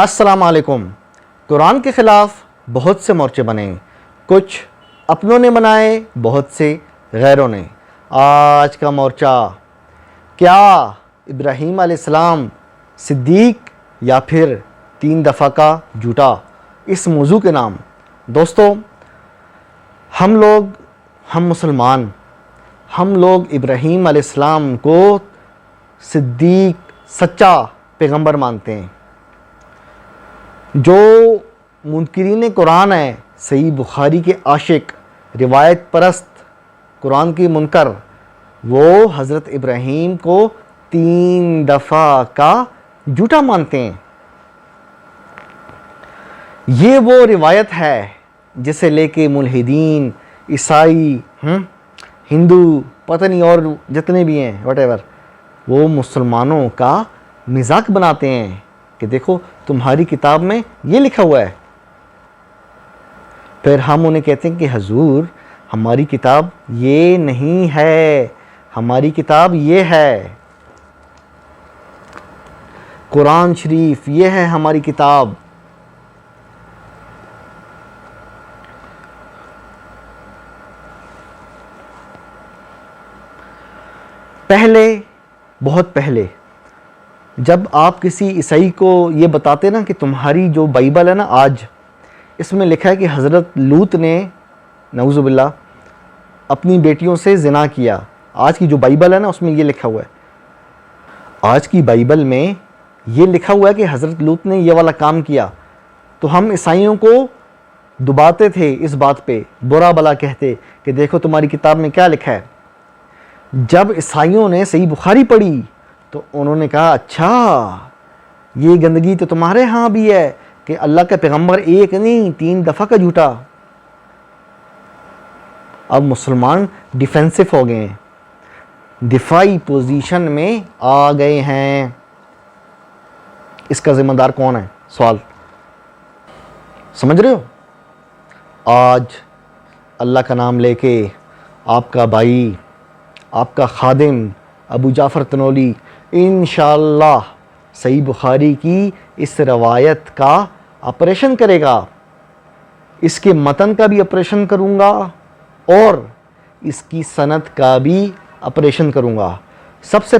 السلام علیکم۔ قرآن کے خلاف بہت سے مورچے بنے، کچھ اپنوں نے بنائے، بہت سے غیروں نے۔ آج کا مورچہ، کیا ابراہیم علیہ السلام صدیق یا پھر 3 دفعہ کا جھوٹا، اس موضوع کے نام۔ دوستو، ہم مسلمان، ہم لوگ ابراہیم علیہ السلام کو صدیق، سچا پیغمبر مانتے ہیں۔ جو منکرین قرآن ہیں، صحیح بخاری کے عاشق، روایت پرست، قرآن کی منکر، وہ حضرت ابراہیم کو 3 دفعہ کا جھوٹا مانتے ہیں۔ یہ وہ روایت ہے جسے لے کے ملحدین، عیسائی، ہندو، پتہ نہیں اور جتنے بھی ہیں واٹ ایور، وہ مسلمانوں کا مذاق بناتے ہیں کہ دیکھو تمہاری کتاب میں یہ لکھا ہوا ہے۔ پھر ہم انہیں کہتے ہیں کہ حضور ہماری کتاب یہ نہیں ہے، ہماری کتاب یہ ہے، قرآن شریف یہ ہے ہماری کتاب۔ بہت پہلے جب آپ کسی عیسائی کو یہ بتاتے نا کہ تمہاری جو بائبل ہے نا، آج اس میں لکھا ہے کہ حضرت لوط نے نعوذ باللہ اپنی بیٹیوں سے زنا کیا، آج کی جو بائبل ہے نا اس میں یہ لکھا ہوا ہے، آج کی بائبل میں یہ لکھا ہوا ہے کہ حضرت لوط نے یہ والا کام کیا، تو ہم عیسائیوں کو دباتے تھے اس بات پہ، برا بلا کہتے کہ دیکھو تمہاری کتاب میں کیا لکھا ہے۔ جب عیسائیوں نے صحیح بخاری پڑھی تو انہوں نے کہا اچھا یہ گندگی تو تمہارے ہاں بھی ہے کہ اللہ کا پیغمبر ایک نہیں 3 دفعہ کا جھوٹا۔ اب مسلمان ڈیفینسو ہو گئے ہیں، دفاعی پوزیشن میں آ گئے ہیں۔ اس کا ذمہ دار کون ہے؟ سوال سمجھ رہے ہو؟ آج اللہ کا نام لے کے آپ کا بھائی، آپ کا خادم ابو جعفر تنولی انشاءاللہ صحیح بخاری کی اس روایت کا آپریشن کرے گا، اس کے متن کا بھی آپریشن کروں گا اور اس کی سند کا بھی آپریشن کروں گا۔ سب سے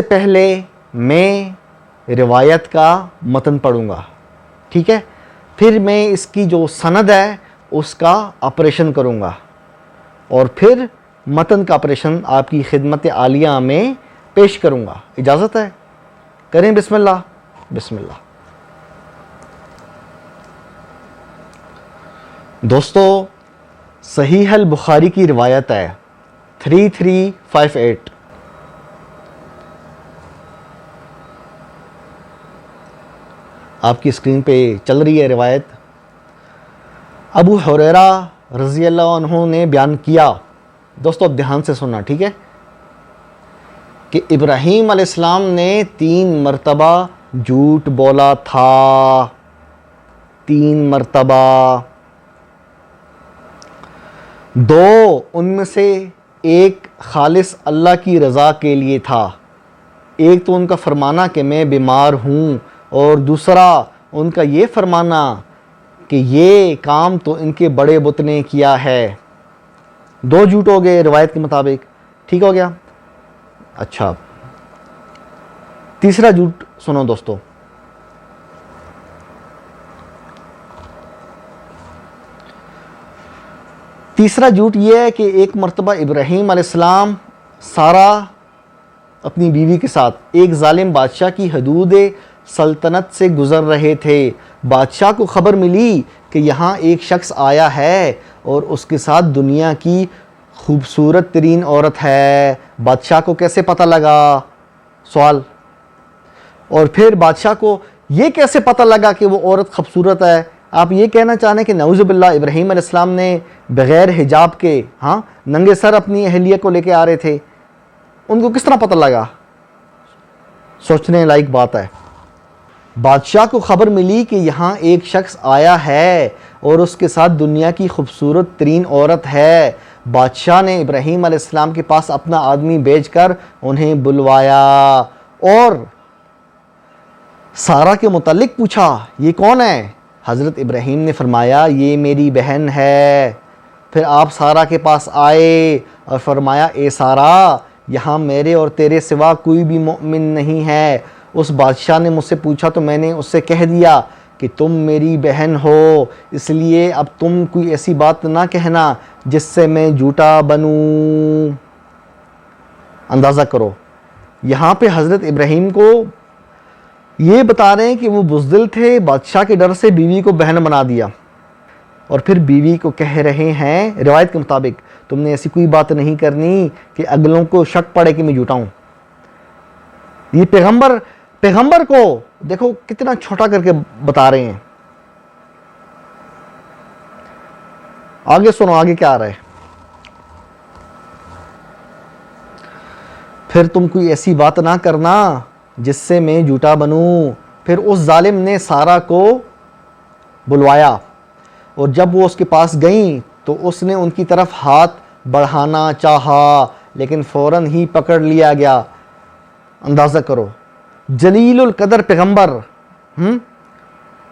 پہلے میں روایت کا متن پڑھوں گا، ٹھیک ہے، پھر میں اس کی جو سند ہے اس کا آپریشن کروں گا، اور پھر متن کا آپریشن آپ کی خدمت عالیہ میں پیش کروں گا۔ اجازت ہے؟ کریں بسم اللہ۔ بسم اللہ۔ دوستو، صحیح البخاری کی روایت ہے 3358۔ آپ کی اسکرین پہ چل رہی ہے روایت۔ ابو ہریرہ رضی اللہ عنہ نے بیان کیا، دوستو اب دھیان سے سننا، ٹھیک ہے، کہ ابراہیم علیہ السلام نے 3 مرتبہ جھوٹ بولا تھا، 3 مرتبہ، 2 ان میں سے ایک خالص اللہ کی رضا کے لیے تھا، ایک تو ان کا فرمانا کہ میں بیمار ہوں، اور دوسرا ان کا یہ فرمانا کہ یہ کام تو ان کے بڑے بت نے کیا ہے۔ 2 جھوٹ ہو گئے روایت کے مطابق، ٹھیک ہو گیا۔ اچھا، تیسرا جھوٹ سنو دوستو۔ تیسرا جھوٹ یہ ہے کہ ایک مرتبہ ابراہیم علیہ السلام سارا اپنی بیوی کے ساتھ ایک ظالم بادشاہ کی حدود سلطنت سے گزر رہے تھے۔ بادشاہ کو خبر ملی کہ یہاں ایک شخص آیا ہے اور اس کے ساتھ دنیا کی خوبصورت ترین عورت ہے۔ بادشاہ کو کیسے پتہ لگا؟ سوال۔ اور پھر بادشاہ کو یہ کیسے پتہ لگا کہ وہ عورت خوبصورت ہے؟ آپ یہ کہنا چاہنے کہ نعوذ باللہ ابراہیم علیہ السلام نے بغیر حجاب کے ننگے سر اپنی اہلیہ کو لے کے آ رہے تھے، ان کو کس طرح پتہ لگا؟ سوچنے لائق بات ہے۔ بادشاہ کو خبر ملی کہ یہاں ایک شخص آیا ہے اور اس کے ساتھ دنیا کی خوبصورت ترین عورت ہے۔ بادشاہ نے ابراہیم علیہ السلام کے پاس اپنا آدمی بھیج کر انہیں بلوایا اور سارہ کے متعلق پوچھا یہ کون ہے؟ حضرت ابراہیم نے فرمایا یہ میری بہن ہے۔ پھر آپ سارہ کے پاس آئے اور فرمایا اے سارہ، یہاں میرے اور تیرے سوا کوئی بھی مومن نہیں ہے۔ اس بادشاہ نے مجھ سے پوچھا تو میں نے اس سے کہہ دیا کہ تم میری بہن ہو، اس لیے اب تم کوئی ایسی بات نہ کہنا جس سے میں جھوٹا بنوں۔ اندازہ کرو، یہاں پہ حضرت ابراہیم کو یہ بتا رہے ہیں کہ وہ بزدل تھے، بادشاہ کے ڈر سے بیوی کو بہن بنا دیا، اور پھر بیوی کو کہہ رہے ہیں روایت کے مطابق تم نے ایسی کوئی بات نہیں کرنی کہ اگلوں کو شک پڑے کہ میں جھوٹا ہوں۔ یہ پیغمبر کو دیکھو کتنا چھوٹا کر کے بتا رہے ہیں۔ آگے سنو، آگے کیا آ رہا ہے۔ پھر تم کوئی ایسی بات نہ کرنا جس سے میں جھوٹا بنوں۔ پھر اس ظالم نے سارہ کو بلوایا، اور جب وہ اس کے پاس گئیں تو اس نے ان کی طرف ہاتھ بڑھانا چاہا لیکن فوراً ہی پکڑ لیا گیا۔ اندازہ کرو، جلیل القدر پیغمبر،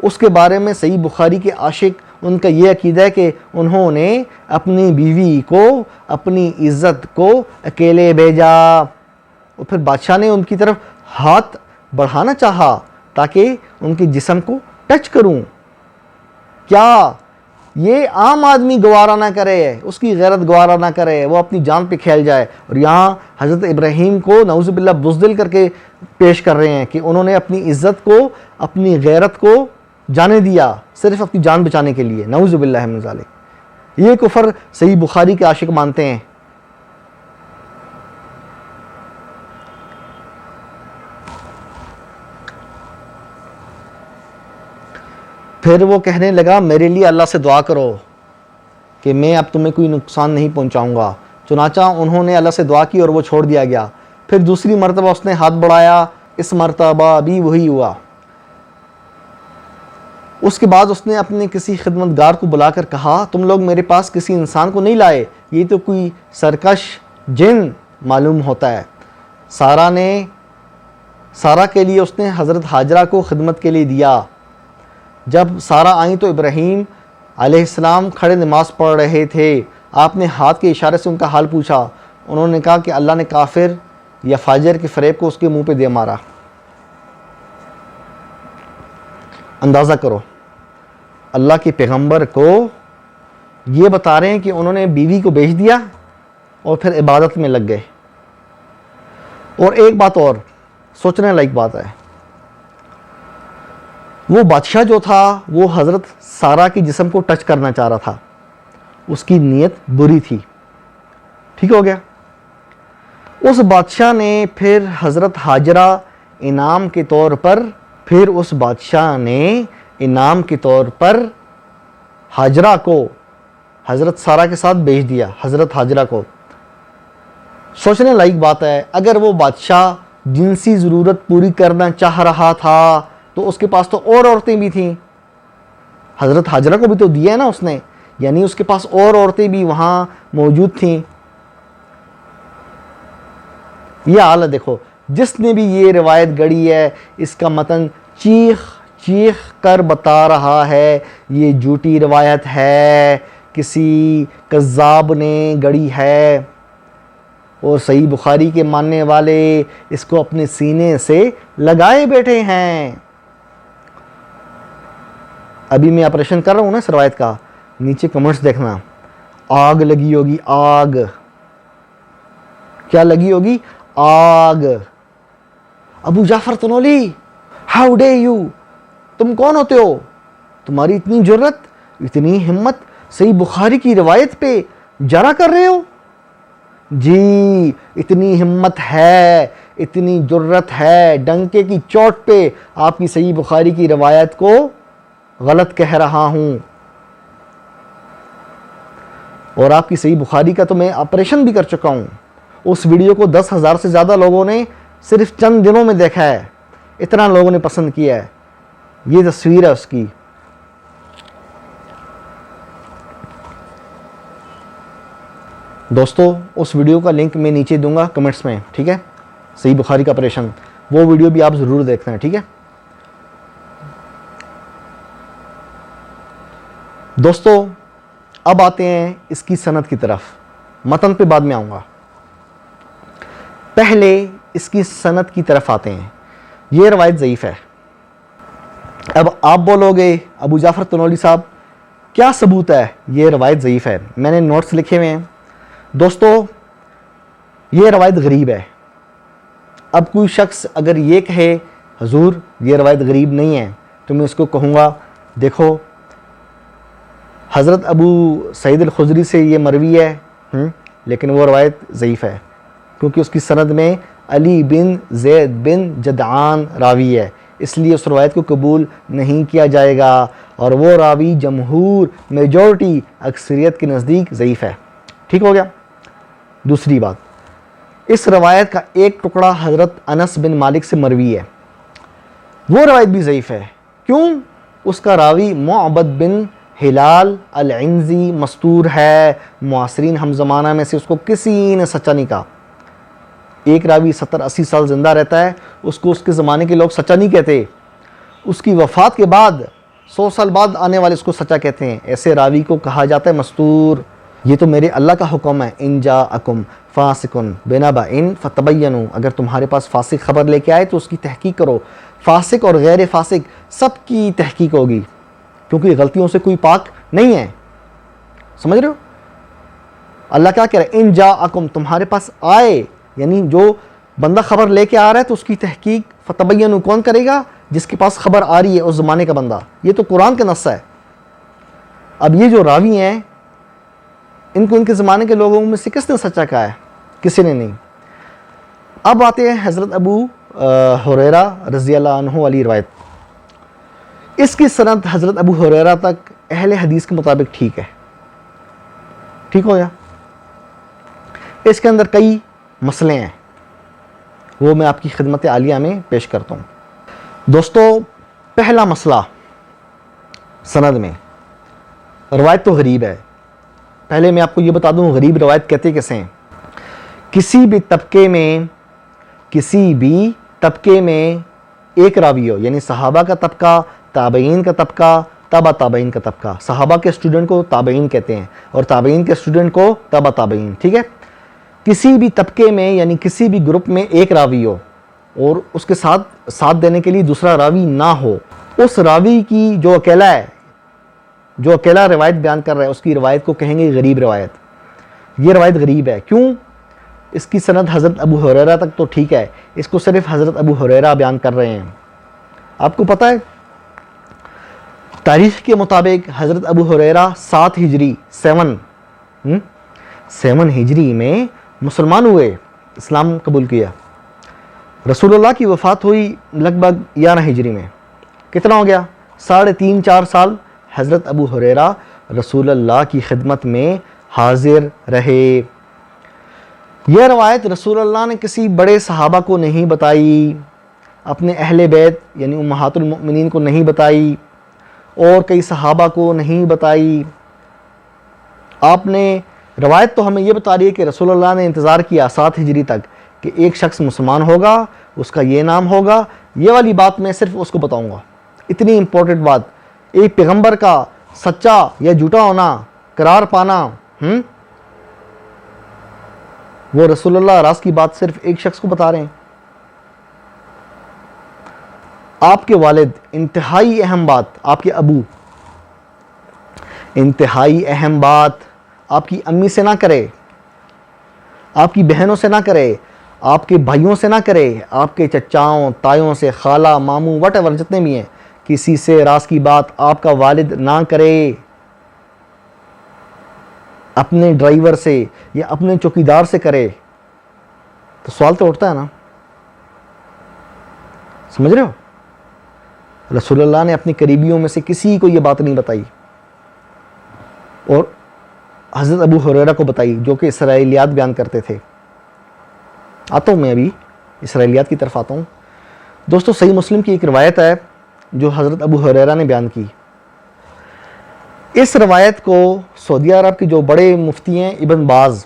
اس کے بارے میں صحیح بخاری کے عاشق ان کا یہ عقیدہ ہے کہ انہوں نے اپنی بیوی کو، اپنی عزت کو اکیلے بھیجا، اور پھر بادشاہ نے ان کی طرف ہاتھ بڑھانا چاہا تاکہ ان کے جسم کو ٹچ کروں۔ کیا یہ عام آدمی گوارا نہ کرے، اس کی غیرت گوارا نہ کرے، وہ اپنی جان پہ کھیل جائے؟ اور یہاں حضرت ابراہیم کو نعوذ باللہ بزدل کر کے پیش کر رہے ہیں کہ انہوں نے اپنی عزت کو، اپنی غیرت کو جانے دیا صرف اپنی جان بچانے کے لیے۔ نعوذ باللہ من ذالک، یہ کفر صحیح بخاری کے عاشق مانتے ہیں۔ پھر وہ کہنے لگا میرے لیے اللہ سے دعا کرو کہ میں اب تمہیں کوئی نقصان نہیں پہنچاؤں گا۔ چنانچہ انہوں نے اللہ سے دعا کی اور وہ چھوڑ دیا گیا۔ پھر دوسری مرتبہ اس نے ہاتھ بڑھایا، اس مرتبہ بھی وہی ہوا۔ اس کے بعد اس نے اپنے کسی خدمتگار کو بلا کر کہا تم لوگ میرے پاس کسی انسان کو نہیں لائے، یہ تو کوئی سرکش جن معلوم ہوتا ہے۔ سارہ کے لیے اس نے حضرت ہاجرہ کو خدمت کے لیے دیا۔ جب سارہ آئیں تو ابراہیم علیہ السلام کھڑے نماز پڑھ رہے تھے۔ آپ نے ہاتھ کے اشارے سے ان کا حال پوچھا۔ انہوں نے کہا کہ اللہ نے کافر یا فاجر کے فریب کو اس کے منہ پہ دے مارا۔ اندازہ کرو، اللہ کے پیغمبر کو یہ بتا رہے ہیں کہ انہوں نے بیوی کو بیچ دیا اور پھر عبادت میں لگ گئے۔ اور ایک بات اور سوچنے لائق بات ہے، وہ بادشاہ جو تھا وہ حضرت سارہ کی جسم کو ٹچ کرنا چاہ رہا تھا، اس کی نیت بری تھی، ٹھیک ہو گیا۔ اس بادشاہ نے پھر حضرت ہاجرہ انعام کے طور پر ہاجرہ کو حضرت سارہ کے ساتھ بیچ دیا، حضرت ہاجرہ کو۔ سوچنے لائق بات ہے، اگر وہ بادشاہ جنسی ضرورت پوری کرنا چاہ رہا تھا تو اس کے پاس تو اور عورتیں بھی تھیں، حضرت ہاجرہ کو بھی تو دیا ہے نا اس نے، یعنی اس کے پاس اور عورتیں بھی وہاں موجود تھیں۔ یہ حال ہے، دیکھو جس نے بھی یہ روایت گڑھی ہے اس کا متن چیخ کر بتا رہا ہے یہ جھوٹی روایت ہے، کسی کذاب نے گڑھی ہے، اور صحیح بخاری کے ماننے والے اس کو اپنے سینے سے لگائے بیٹھے ہیں۔ ابھی میں آپریشن کر رہا ہوں نا اس روایت کا، نیچے کمنٹس دیکھنا، آگ لگی ہوگی، آگ، کیا لگی ہوگی؟ آگ۔ ابو جعفر تنولی، ہاؤ ڈے یو، تم کون ہوتے ہو؟ تمہاری اتنی جرت، اتنی ہمت، صحیح بخاری کی روایت پہ جرا کر رہے ہو؟ جی اتنی ہمت ہے، اتنی جرت ہے، ڈنکے کی چوٹ پہ آپ کی صحیح بخاری کی روایت کو غلط کہہ رہا ہوں، اور آپ کی صحیح بخاری کا تو میں آپریشن بھی کر چکا ہوں۔ اس ویڈیو کو 10,000 سے زیادہ لوگوں نے صرف چند دنوں میں دیکھا ہے، اتنا لوگوں نے پسند کیا ہے۔ یہ تصویر ہے اس کی۔ دوستو اس ویڈیو کا لنک میں نیچے دوں گا کمنٹس میں، ٹھیک ہے؟ صحیح بخاری کا آپریشن، وہ ویڈیو بھی آپ ضرور دیکھنا ہے، ٹھیک ہے؟ دوستو اب آتے ہیں اس کی سند کی طرف، متن پہ بعد میں آؤں گا، پہلے اس کی سند کی طرف آتے ہیں۔ یہ روایت ضعیف ہے۔ اب آپ بولو گے ابو جعفر تنولی صاحب کیا ثبوت ہے یہ روایت ضعیف ہے؟ میں نے نوٹس لکھے ہوئے ہیں۔ دوستو یہ روایت غریب ہے۔ اب کوئی شخص اگر یہ کہے حضور یہ روایت غریب نہیں ہے تو میں اس کو کہوں گا دیکھو حضرت ابو سعید الخدری سے یہ مروی ہے لیکن وہ روایت ضعیف ہے کیونکہ اس کی سند میں علی بن زید بن جدعان راوی ہے، اس لیے اس روایت کو قبول نہیں کیا جائے گا، اور وہ راوی جمہور میجورٹی اکثریت کے نزدیک ضعیف ہے۔ ٹھیک ہو گیا؟ دوسری بات، اس روایت کا ایک ٹکڑا حضرت انس بن مالک سے مروی ہے، وہ روایت بھی ضعیف ہے۔ کیوں؟ اس کا راوی معبد بن ہلال العنزی مستور ہے، معاصرین ہم زمانہ میں سے اس کو کسی نے سچا نہیں کہا۔ ایک راوی 70-80 سال زندہ رہتا ہے، اس کو اس کے زمانے کے لوگ سچا نہیں کہتے، اس کی وفات کے بعد 100 سال بعد آنے والے اس کو سچا کہتے ہیں، ایسے راوی کو کہا جاتا ہے مستور۔ یہ تو میرے اللہ کا حکم ہے، ان جاءکم فاسق بنبأ فتبینوا، اگر تمہارے پاس فاسق خبر لے کے آئے تو اس کی تحقیق کرو۔ فاسق اور غیر فاسق سب کی تحقیق ہوگی کیونکہ غلطیوں سے کوئی پاک نہیں ہے۔ سمجھ رہے ہو؟ اللہ کیا کہہ رہا ہے؟ ان جاءکم، تمہارے پاس آئے، یعنی جو بندہ خبر لے کے آ رہا ہے تو اس کی تحقیق فتبینوا کون کرے گا؟ جس کے پاس خبر آ رہی ہے اس زمانے کا بندہ۔ یہ تو قرآن کا نص ہے۔ اب یہ جو راوی ہیں ان کو ان کے زمانے کے لوگوں میں سے کس نے سچا کہا ہے؟ کسی نے نہیں۔ اب آتے ہیں حضرت ابو ہریرہ رضی اللہ عنہ والی روایت۔ اس کی سند حضرت ابو ہریرہ تک اہل حدیث کے مطابق ٹھیک ہے۔ ٹھیک ہو گیا؟ اس کے اندر کئی مسئلے ہیں، وہ میں آپ کی خدمت عالیہ میں پیش کرتا ہوں۔ دوستو پہلا مسئلہ سند میں، روایت تو غریب ہے۔ پہلے میں آپ کو یہ بتا دوں غریب روایت کہتے کیسے ہیں۔ کسی بھی طبقے میں ایک راوی ہو، یعنی صحابہ کا طبقہ، تابعین کا طبقہ، تبع تابعین کا طبقہ۔ صحابہ کے اسٹوڈنٹ کو تابعین کہتے ہیں اور تابعین کے اسٹوڈنٹ کو تبع تابعین، ٹھیک ہے؟ کسی بھی طبقے میں یعنی کسی بھی گروپ میں ایک راوی ہو اور اس کے ساتھ دینے کے لیے دوسرا راوی نہ ہو، اس راوی کی جو اکیلا روایت بیان کر رہا ہے اس کی روایت کو کہیں گے غریب روایت۔ یہ روایت غریب ہے۔ کیوں؟ اس کی سند حضرت ابو ہریرہ تک تو ٹھیک ہے، اس کو صرف حضرت ابو ہریرہ بیان کر رہے ہیں۔ آپ کو پتہ ہے تاریخ کے مطابق حضرت ابو ہریرہ 7 ہجری میں مسلمان ہوئے، اسلام قبول کیا۔ رسول اللہ کی وفات ہوئی لگ بھگ 11 ہجری میں۔ کتنا ہو گیا؟ 3.5-4 سال حضرت ابو ہریرہ رسول اللہ کی خدمت میں حاضر رہے۔ یہ روایت رسول اللہ نے کسی بڑے صحابہ کو نہیں بتائی، اپنے اہل بیت یعنی امہات المؤمنین کو نہیں بتائی، اور کئی صحابہ کو نہیں بتائی۔ آپ نے روایت تو ہمیں یہ بتا رہی ہے کہ رسول اللہ نے انتظار کیا 7 ہجری تک کہ ایک شخص مسلمان ہوگا، اس کا یہ نام ہوگا۔ یہ والی بات میں صرف اس کو بتاؤں گا، اتنی امپورٹنٹ بات۔ ایک پیغمبر کا سچا یا جھوٹا ہونا، قرار پانا، وہ رسول اللہ راز کی بات صرف ایک شخص کو بتا رہے ہیں۔ آپ کے والد، انتہائی اہم بات، آپ کے ابو، انتہائی اہم بات آپ کی امی سے نہ کرے، آپ کی بہنوں سے نہ کرے، آپ کے بھائیوں سے نہ کرے، آپ کے چچاؤں، تایوں سے، خالہ، ماموں، وٹ ایور جتنے بھی ہیں، کسی سے راز کی بات آپ کا والد نہ کرے۔ اپنے ڈرائیور سے یا اپنے چوکیدار سے کرے تو سوال تو اٹھتا ہے نا۔ سمجھ رہے ہو؟ رسول اللہ نے اپنی قریبیوں میں سے کسی کو یہ بات نہیں بتائی اور حضرت ابو ہریرہ کو بتائی جو کہ اسرائیلیات بیان کرتے تھے۔ آتا ہوں میں ابھی اسرائیلیات کی طرف آتا ہوں۔ دوستو صحیح مسلم کی ایک روایت ہے جو حضرت ابو ہریرہ نے بیان کی۔ اس روایت کو سعودی عرب کے جو بڑے مفتی ہیں ابن باز،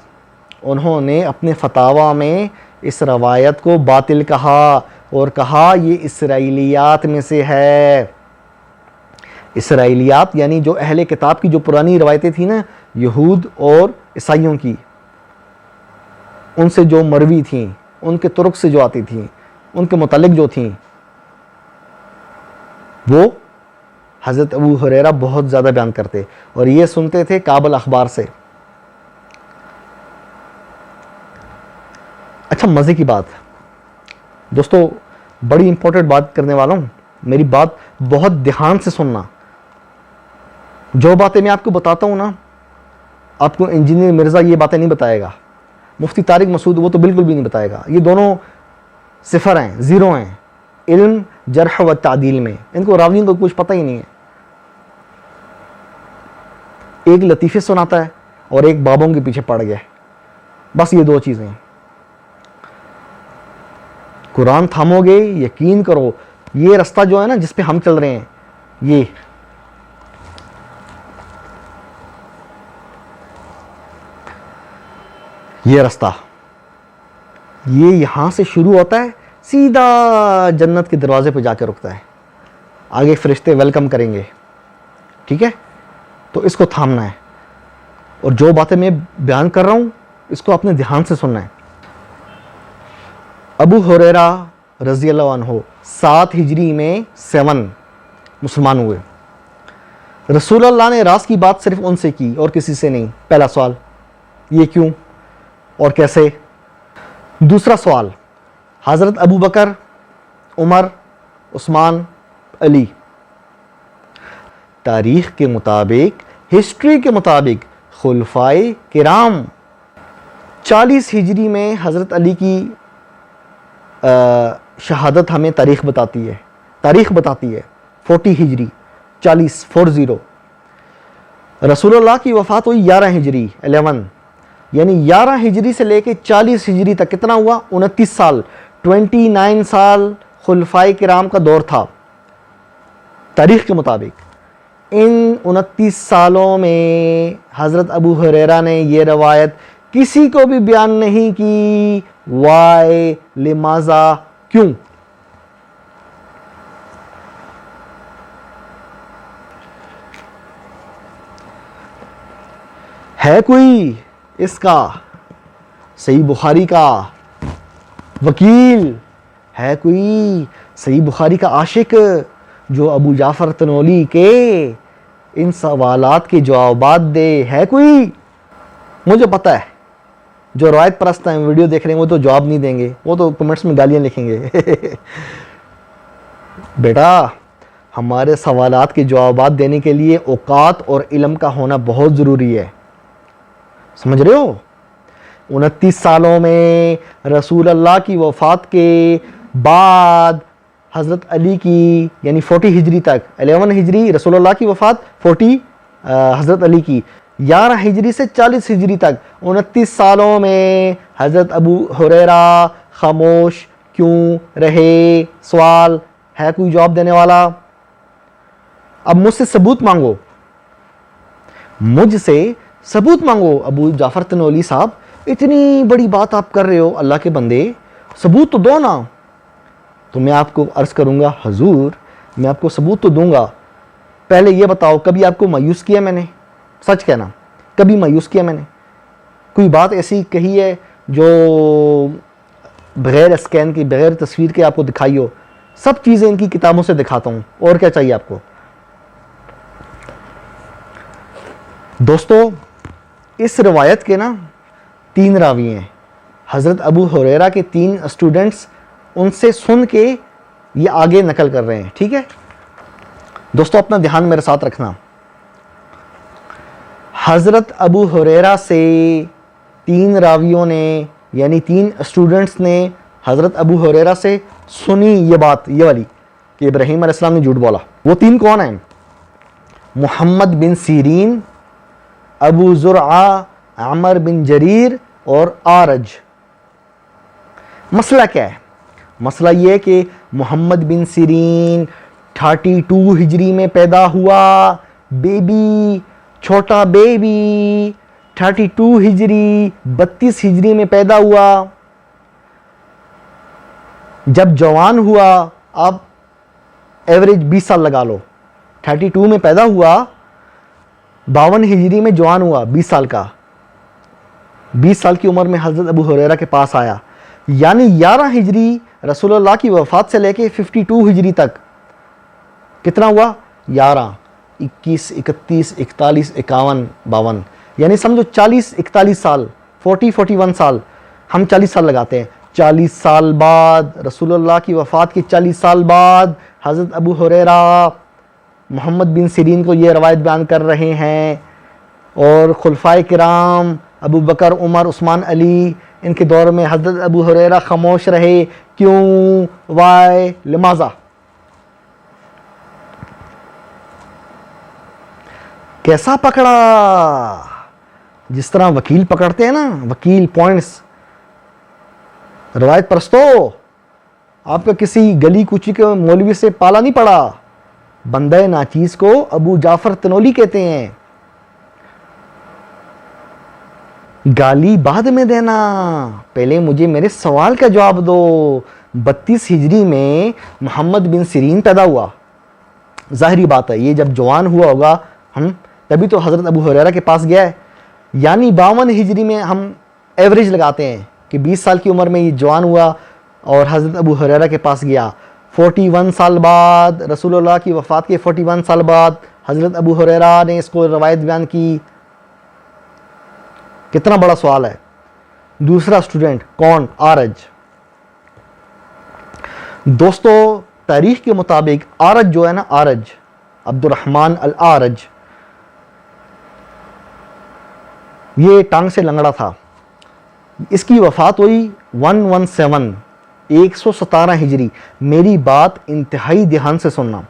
انہوں نے اپنے فتاویٰ میں اس روایت کو باطل کہا اور کہا یہ اسرائیلیات میں سے ہے۔ اسرائیلیات یعنی جو اہل کتاب کی جو پرانی روایتیں تھیں نا یہود اور عیسائیوں کی، ان سے جو مروی تھیں، ان کے طرق سے جو آتی تھیں، ان کے متعلق جو تھیں، وہ حضرت ابو ہریرہ بہت زیادہ بیان کرتے اور یہ سنتے تھے کعب الاخبار سے۔ اچھا مزے کی بات دوستو، بڑی امپورٹنٹ بات کرنے والا ہوں، میری بات بہت دھیان سے سننا۔ جو باتیں میں آپ کو بتاتا ہوں نا، آپ کو انجینئر مرزا یہ باتیں نہیں بتائے گا، مفتی طارق مسعود وہ تو بالکل بھی نہیں بتائے گا۔ یہ دونوں صفر ہیں، زیرو ہیں علم جرح و تعدیل میں، ان کو راویوں کو کچھ پتہ ہی نہیں ہے۔ ایک لطیفے سناتا ہے اور ایک بابوں کے پیچھے پڑ گیا، بس یہ دو چیزیں ہیں۔ قرآن تھامو گے، یقین کرو یہ رستہ جو ہے نا جس پہ ہم چل رہے ہیں، یہ رستہ یہ یہاں سے شروع ہوتا ہے، سیدھا جنت کے دروازے پہ جا کے رکتا ہے، آگے فرشتے ویلکم کریں گے، ٹھیک ہے؟ تو اس کو تھامنا ہے، اور جو باتیں میں بیان کر رہا ہوں اس کو اپنے دھیان سے سننا ہے۔ ابو ہریرہ رضی اللہ عنہ 7 ہجری میں 7 مسلمان ہوئے۔ رسول اللہ نے راز کی بات صرف ان سے کی اور کسی سے نہیں۔ پہلا سوال، یہ کیوں اور کیسے؟ دوسرا سوال، حضرت ابو بکر، عمر، عثمان، علی، تاریخ کے مطابق، ہسٹری کے مطابق خلفائے کرام 40 ہجری میں حضرت علی کی شہادت ہمیں تاریخ بتاتی ہے 40 ہجری 40 رسول اللہ کی وفات ہوئی 11 ہجری 11، یعنی 11 ہجری سے لے کے 40 ہجری تک کتنا ہوا؟ 29 سال، 29 سال خلفائے کرام کا دور تھا تاریخ کے مطابق۔ ان 29 سالوں میں حضرت ابو ہریرہ نے یہ روایت کسی کو بھی بیان نہیں کی۔ وائے، لماذا، کیوں؟ ہے کوئی اس کا صحیح بخاری کا وکیل؟ ہے کوئی صحیح بخاری کا عاشق جو ابو جعفر تنولی کے ان سوالات کے جوابات دے؟ ہے کوئی؟ مجھے پتہ ہے جو روایت پرست ہیں، ویڈیو دیکھ رہے ہیں، وہ تو جواب نہیں دیں گے، وہ تو کمنٹس میں گالیاں لکھیں گے۔ بیٹا، ہمارے سوالات کے جوابات دینے کے لیے اوقات اور علم کا ہونا بہت ضروری ہے، سمجھ رہے ہو؟ 29 سالوں میں رسول اللہ کی وفات کے بعد حضرت علی کی یعنی 40 ہجری تک، 11 ہجری رسول اللہ کی وفات، 40 حضرت علی کی، 11 ہجری سے 40 ہجری تک 29 سالوں میں حضرت ابو ہریرہ خاموش کیوں رہے؟ سوال ہے کوئی جواب دینے والا؟ اب مجھ سے ثبوت مانگو، ابو جعفر تنولی صاحب، اتنی بڑی بات آپ کر رہے ہو، اللہ کے بندے ثبوت تو دو نا۔ تو میں آپ کو عرض کروں گا، حضور میں آپ کو ثبوت تو دوں گا، پہلے یہ بتاؤ کبھی آپ کو مایوس کیا میں نے؟ سچ کہنا، کبھی مایوس کیا میں نے؟ کوئی بات ایسی کہی ہے جو بغیر اسکین کی، بغیر تصویر کے آپ کو دکھائی ہو؟ سب چیزیں ان کی کتابوں سے دکھاتا ہوں، اور کیا چاہیے آپ کو؟ دوستو، اس روایت کے نا 3 راوی ہیں، حضرت ابو ہریرہ کے 3 اسٹوڈنٹس ان سے سن کے یہ آگے نقل کر رہے ہیں، ٹھیک ہے دوستو؟ اپنا دھیان میرے ساتھ رکھنا۔ حضرت ابو ہریرہ سے 3 راویوں نے یعنی 3 اسٹوڈنٹس نے حضرت ابو ہریرہ سے سنی یہ بات، یہ والی، کہ ابراہیم علیہ السلام نے جھوٹ بولا۔ وہ 3 کون ہیں؟ محمد بن سیرین، ابو زرعہ، عمر بن جریر اور آرج۔ مسئلہ کیا ہے؟ مسئلہ یہ ہے کہ محمد بن سیرین 32 ہجری میں پیدا ہوا، بیبی، چھوٹا بیبی، 32 ہجری، 32 ہجری میں پیدا ہوا۔ جب جوان ہوا، اب ایوریج 20 سال لگا لو، 32 میں پیدا ہوا, 52 ہجری میں جوان ہوا, 20 سال کا, 20 سال کی عمر میں حضرت ابو ہریرہ کے پاس آیا. یعنی 11 ہجری رسول اللہ کی وفات سے لے کے 52 ہجری تک کتنا ہوا؟ 11, 21, 31, 41, 51, 52, یعنی سمجھو 40, 41 سال, 40, 41 سال, ہم 40 سال لگاتے ہیں. 40 سال بعد رسول اللہ کی وفات کے 40 سال بعد حضرت ابو ہریرہ محمد بن سیرین کو یہ روایت بیان کر رہے ہیں, اور خلفائے کرام ابو بکر, عمر, عثمان, علی, ان کے دور میں حضرت ابو ہریرہ خاموش رہے. کیوں؟ وائے؟ لماذا؟ کیسا پکڑا؟ جس طرح وکیل پکڑتے ہیں نا, وکیل پوائنٹس. روایت پرستو, آپ کا کسی گلی کوچی کے مولوی سے پالا نہیں پڑا. بندہ ناچیز کو ابو جعفر تنولی کہتے ہیں. گالی بعد میں دینا, پہلے مجھے میرے سوال کا جواب دو. 32 ہجری میں محمد بن سیرین پیدا ہوا. ظاہری بات ہے یہ جب جوان ہوا ہوگا تبھی تو حضرت ابو ہریرہ کے پاس گیا ہے. یعنی 52 ہجری میں ہم ایوریج لگاتے ہیں کہ 20 سال کی عمر میں یہ جوان ہوا اور حضرت ابو ہریرہ کے پاس گیا. 41 سال بعد رسول اللہ کی وفات کے 41 سال بعد حضرت ابو ہریرہ نے اس کو روایت بیان کی. کتنا بڑا سوال ہے. دوسرا اسٹوڈنٹ کون؟ آرج. دوستو تاریخ کے مطابق آرج جو ہے نا, آرج عبد الرحمن الآرج, یہ ٹانگ سے لنگڑا تھا. اس کی وفات ہوئی 117, 117 ہجری. میری بات انتہائی دھیان سے سننا.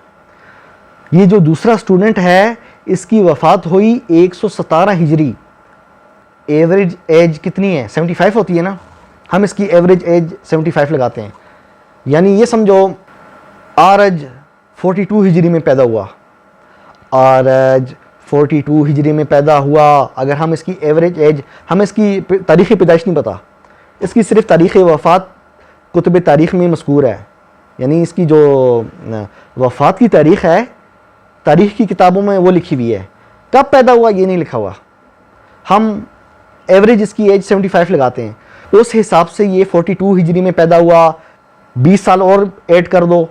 یہ جو دوسرا اسٹوڈنٹ ہے اس کی وفات ہوئی 117 ہجری. ایوریج ایج کتنی ہے؟ 75 ہوتی ہے نا, ہم اس کی ایوریج ایج 75 لگاتے ہیں. یعنی یہ سمجھو آرج 42 ہجری میں پیدا ہوا. آرج 42 ہجری میں پیدا ہوا. اگر ہم اس کی ایوریج ایج, ہمیں اس کی تاریخ پیدائش نہیں پتا, اس کی صرف تاریخ وفات کتب تاریخ میں مذکور ہے. یعنی اس کی جو وفات کی تاریخ ہے تاریخ کی کتابوں میں وہ لکھی ہوئی ہے, کب پیدا ہوا یہ نہیں لکھا ہوا. ہم ایوریج اس کی ایج 75 لگاتے ہیں. اس حساب سے یہ 42 ہجری میں پیدا ہوا. 20 سال اور ایڈ کر دو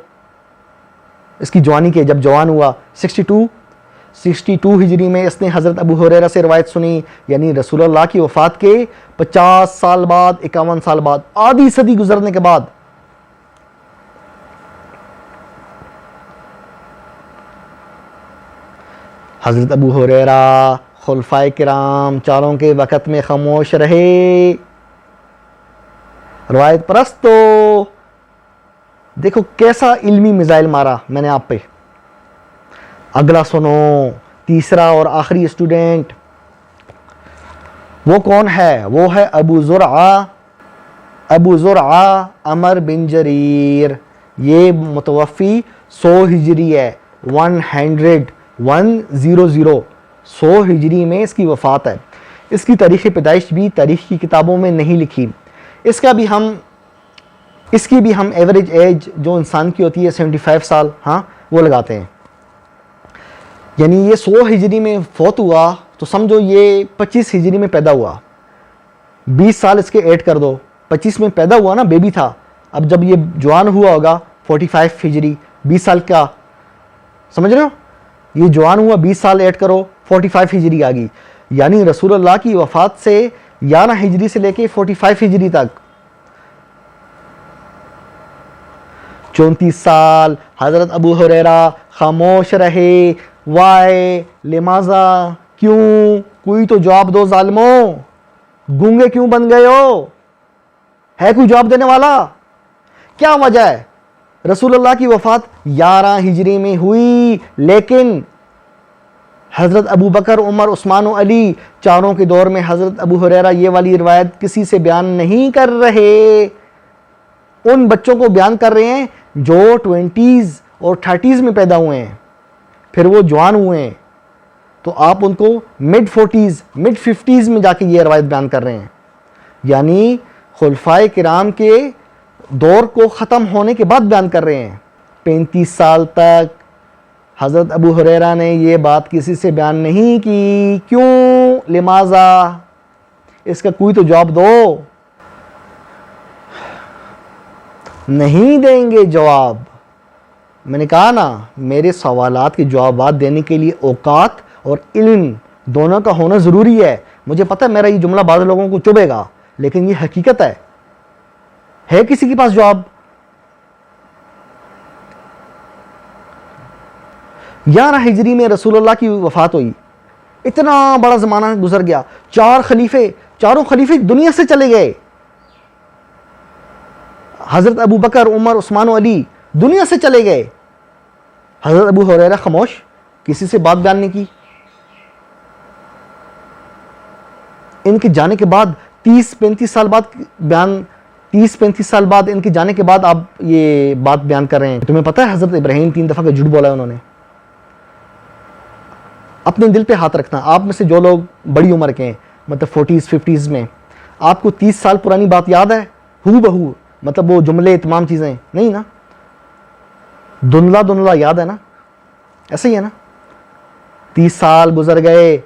اس کی جوانی کے, جب جوان ہوا 62 ہجری میں اس نے حضرت ابو ہریرہ سے روایت سنی. یعنی رسول اللہ کی وفات کے 50 سال بعد, 51 سال بعد, آدھی صدی گزرنے کے بعد حضرت ابو ہریرہ خلفائے کرام چاروں کے وقت میں خاموش رہے. روایت پرستو دیکھو کیسا علمی میزائل مارا میں نے آپ پہ. اگلا سنو, تیسرا اور آخری اسٹوڈنٹ وہ کون ہے؟ وہ ہے ابو زرعہ. ابو زرعہ عمر بن جریر. یہ متوفی 100 ہجری ہے. 100 ہجری میں اس کی وفات ہے. اس کی تاریخ پیدائش بھی تاریخ کی کتابوں میں نہیں لکھی. اس کی بھی ہم ایوریج ایج جو انسان کی ہوتی ہے 75 سال, ہاں وہ لگاتے ہیں. یعنی یہ 100 ہجری میں فوت ہوا تو سمجھو یہ 25 ہجری میں پیدا ہوا. 20 سال اس کے ایڈ کر دو. 25 میں پیدا ہوا نا, بیبی تھا. اب جب یہ جوان ہوا ہوگا 45 ہجری, 20 سال کا, سمجھ رہے ہو؟ یہ جوان ہوا, 20 سال ایڈ کرو, 45 ہجری آ گئی. یعنی رسول اللہ کی وفات سے 11 ہجری سے لے کے 45 ہجری تک 34 سال حضرت ابو ہریرہ خاموش رہے. وائے؟ لماذا؟ کیوں؟ کوئی تو جواب دو ظالموں. گونگے کیوں بن گئے ہو؟ ہے کوئی جواب دینے والا؟ کیا وجہ ہے؟ رسول اللہ کی وفات 11 ہجری میں ہوئی, لیکن حضرت ابو بکر, عمر, عثمان و علی چاروں کے دور میں حضرت ابو ہریرہ یہ والی روایت کسی سے بیان نہیں کر رہے. ان بچوں کو بیان کر رہے ہیں جو 20s اور 30s میں پیدا ہوئے ہیں, پھر وہ جوان ہوئے ہیں, تو آپ ان کو mid 40s, mid 50s میں جا کے یہ روایت بیان کر رہے ہیں. یعنی خلفائے کرام کے دور کو ختم ہونے کے بعد بیان کر رہے ہیں. 35 سال تک حضرت ابو ہریرہ نے یہ بات کسی سے بیان نہیں کی، کیوں؟ لماذا؟ اس کا کوئی تو جواب دو۔ نہیں دیں گے جواب۔ میں نے کہا نا، میرے سوالات کے جوابات دینے کے لیے اوقات اور علم دونوں کا ہونا ضروری ہے۔ مجھے پتہ ہے میرا یہ جملہ بعض لوگوں کو چبھے گا، لیکن یہ حقیقت ہے۔ ہے کسی کے پاس جواب؟ 11 ہجری میں رسول اللہ کی وفات ہوئی، اتنا بڑا زمانہ گزر گیا، چاروں خلیفے دنیا سے چلے گئے، حضرت ابو بکر، عمر، عثمان و علی دنیا سے چلے گئے، حضرت ابو ہریرہ خاموش، کسی سے بات بیان نہیں کی۔ ان کے جانے کے بعد 30-35 سال بعد ان کے جانے کے بعد آپ یہ بات بیان کر رہے ہیں۔ تمہیں پتہ ہے حضرت ابراہیم 3 دفعہ کا جھوٹ بولا ہے انہوں نے۔ اپنے دل پہ ہاتھ رکھنا، آپ میں سے جو لوگ بڑی عمر کے ہیں، مطلب 40s میں، آپ کو 30 سال پرانی بات یاد ہے ہو بہو؟ مطلب وہ جملے، تمام چیزیں نہیں نا؟ دھندلا یاد ہے نا؟ ایسا ہی ہے نا؟ 30 سال گزر گئے،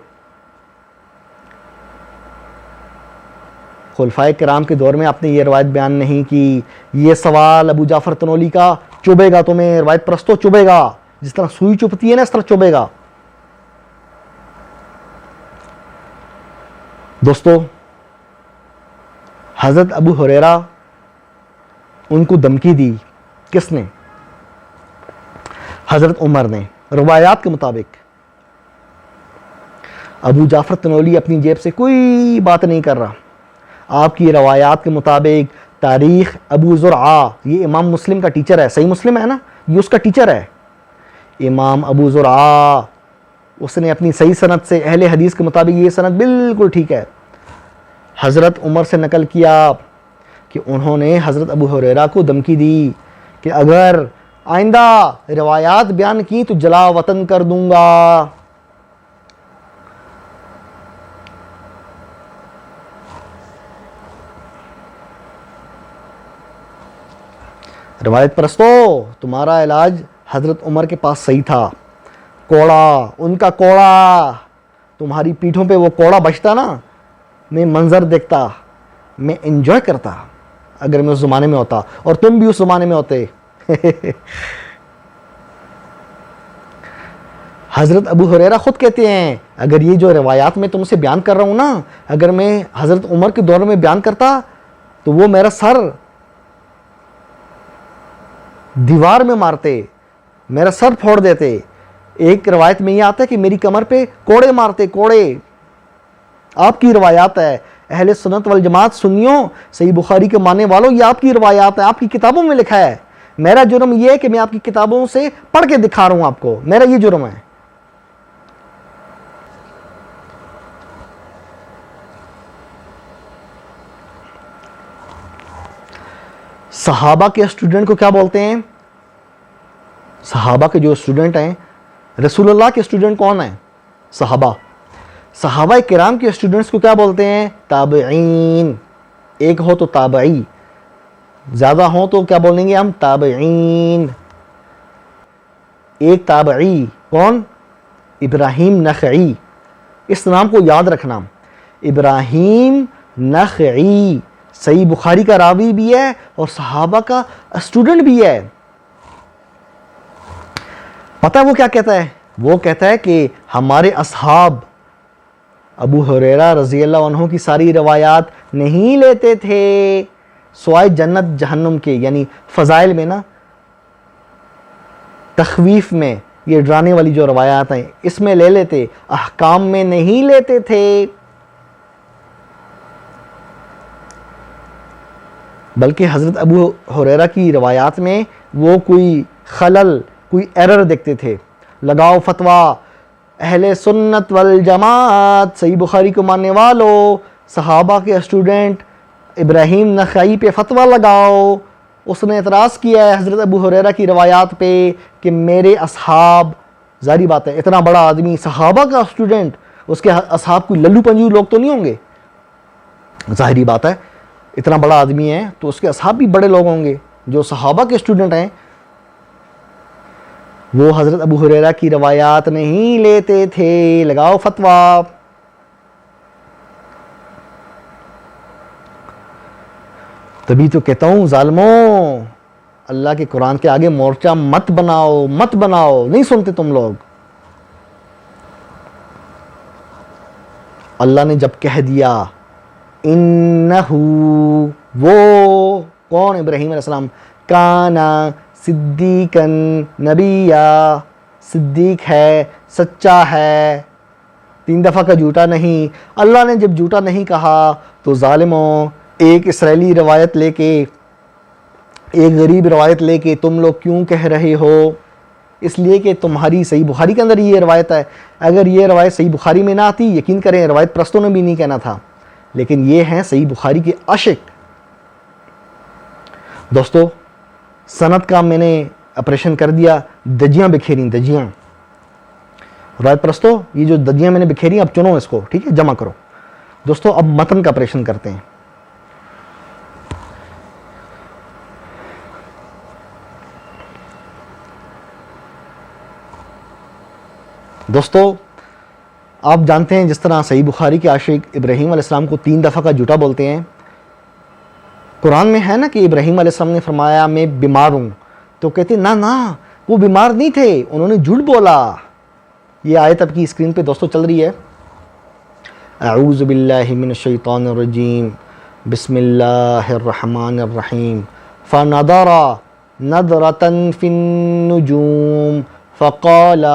خلفائے کرام کے دور میں آپ نے یہ روایت بیان نہیں کی۔ یہ سوال ابو جعفر تنولی کا چبھے گا تمہیں، روایت پرستو چبھے گا، جس طرح سوئی چبھتی ہے نا اس طرح چبھے گا۔ دوستو، حضرت ابو ہریرہ ان کو دھمکی دی، کس نے؟ حضرت عمر نے۔ روایات کے مطابق ابو جعفر تنولی اپنی جیب سے کوئی بات نہیں کر رہا، آپ کی روایات کے مطابق تاریخ ابو زرعہ، یہ امام مسلم کا ٹیچر ہے، صحیح مسلم ہے نا، یہ اس کا ٹیچر ہے، امام ابو زرعہ، اس نے اپنی صحیح سند سے، اہل حدیث کے مطابق یہ سند بالکل ٹھیک ہے، حضرت عمر سے نقل کیا کہ انہوں نے حضرت ابو ہریرہ کو دھمکی دی کہ اگر آئندہ روایات بیان کی تو جلا وطن کر دوں گا۔ روایت پرستو، تمہارا علاج حضرت عمر کے پاس صحیح تھا، کوڑا، ان کا کوڑا، تمہاری پیٹھوں پہ وہ کوڑا بچتا نا، میں منظر دیکھتا، میں انجوائے کرتا اگر میں اس زمانے میں ہوتا، اور تم بھی اس زمانے میں ہوتے۔ حضرت ابو ہریرہ خود کہتے ہیں، اگر یہ جو روایات میں تم سے بیان کر رہا ہوں نا، اگر میں حضرت عمر کے دور میں بیان کرتا تو وہ میرا سر دیوار میں مارتے، میرا سر پھوڑ دیتے۔ ایک روایت میں یہ آتا ہے کہ میری کمر پہ کوڑے مارتے، کوڑے۔ آپ کی روایات ہے، اہل سنت والجماعت سنیوں، صحیح بخاری کے ماننے والوں، یہ آپ کی روایات ہے، آپ کی کتابوں میں لکھا ہے۔ میرا جرم یہ ہے کہ میں آپ کی کتابوں سے پڑھ کے دکھا رہا ہوں آپ کو، میرا یہ جرم ہے۔ صحابہ کے اسٹوڈنٹ کو کیا بولتے ہیں؟ صحابہ کے جو اسٹوڈنٹ ہیں، رسول اللہ کے اسٹوڈنٹ کون ہیں؟ صحابہ کرام کے اسٹوڈنٹس کو کیا بولتے ہیں؟ تابعین۔ ایک ہو تو تابعی، زیادہ ہوں تو کیا بولیں گے ہم؟ تابعین۔ ایک تابعی کون؟ ابراہیم نخعی، اس نام کو یاد رکھنا، ابراہیم نخعی صحیح بخاری کا راوی بھی ہے اور صحابہ کا اسٹوڈنٹ بھی ہے۔ پتہ ہے وہ کیا کہتا ہے؟ وہ کہتا ہے کہ ہمارے اصحاب ابو ہریرہ رضی اللہ عنہ کی ساری روایات نہیں لیتے تھے، سوائے جنت جہنم کے، یعنی فضائل میں نا، تخویف میں، یہ ڈرانے والی جو روایات ہیں اس میں لے لیتے، احکام میں نہیں لیتے تھے۔ بلکہ حضرت ابو ہریرہ کی روایات میں وہ کوئی خلل، کوئی ایرر دیکھتے تھے۔ لگاؤ فتویٰ، اہل سنت والجماعت، صحیح بخاری کو ماننے والوں، صحابہ کے اسٹوڈنٹ ابراہیم نخعی پہ فتویٰ لگاؤ۔ اس نے اعتراض کیا ہے حضرت ابو ہریرہ کی روایات پہ کہ میرے اصحاب، ظاہری بات ہے اتنا بڑا آدمی، صحابہ کا اسٹوڈنٹ، اس کے اصحاب کوئی للو پنجو لوگ تو نہیں ہوں گے، ظاہری بات ہے اتنا بڑا آدمی ہے تو اس کے اصحاب بھی بڑے لوگ ہوں گے جو صحابہ کے اسٹوڈنٹ ہیں۔ وہ حضرت ابو ہریرہ کی روایات نہیں لیتے تھے. لگاؤ فتویٰ. تبھی تو کہتا ہوں ظالموں، اللہ کے قرآن کے آگے مورچہ مت بناؤ، مت بناؤ. نہیں سنتے تم لوگ. اللہ نے جب کہہ دیا انہو، وہ کون؟ ابراہیم علیہ السلام. کانا صدیقاً نبیّا، صدیق ہے، سچا ہے، 3 دفعہ کا جھوٹا نہیں. اللہ نے جب جھوٹا نہیں کہا تو ظالموں، ایک اسرائیلی روایت لے کے، ایک غریب روایت لے کے تم لوگ کیوں کہہ رہے ہو؟ اس لیے کہ تمہاری صحیح بخاری کے اندر یہ روایت ہے. اگر یہ روایت صحیح بخاری میں نہ آتی، یقین کریں روایت پرستوں نے بھی نہیں کہنا تھا، لیکن یہ ہیں صحیح بخاری کے عاشق. دوستو، سند کا میں نے آپریشن کر دیا. دجیاں بکھیری، دجیاں. روایت پرستو، یہ جو دجیاں میں نے بکھیری، اب چنو اس کو، ٹھیک ہے، جمع کرو. دوستو اب متن کا آپریشن کرتے ہیں. دوستو آپ جانتے ہیں جس طرح صحیح بخاری کے عاشق ابراہیم علیہ السلام کو 3 دفعہ کا جھوٹا بولتے ہیں. قرآن میں ہے نا کہ ابراہیم علیہ السلام نے فرمایا میں بیمار ہوں، تو کہتے نا نا وہ بیمار نہیں تھے، انہوں نے جھوٹ بولا. یہ آیت اب کی اسکرین پہ دوستو چل رہی ہے. اعوذ باللہ من الشیطان الرجیم، بسم اللہ الرحمن الرحیم. فنظر نظرة فی النجوم فقال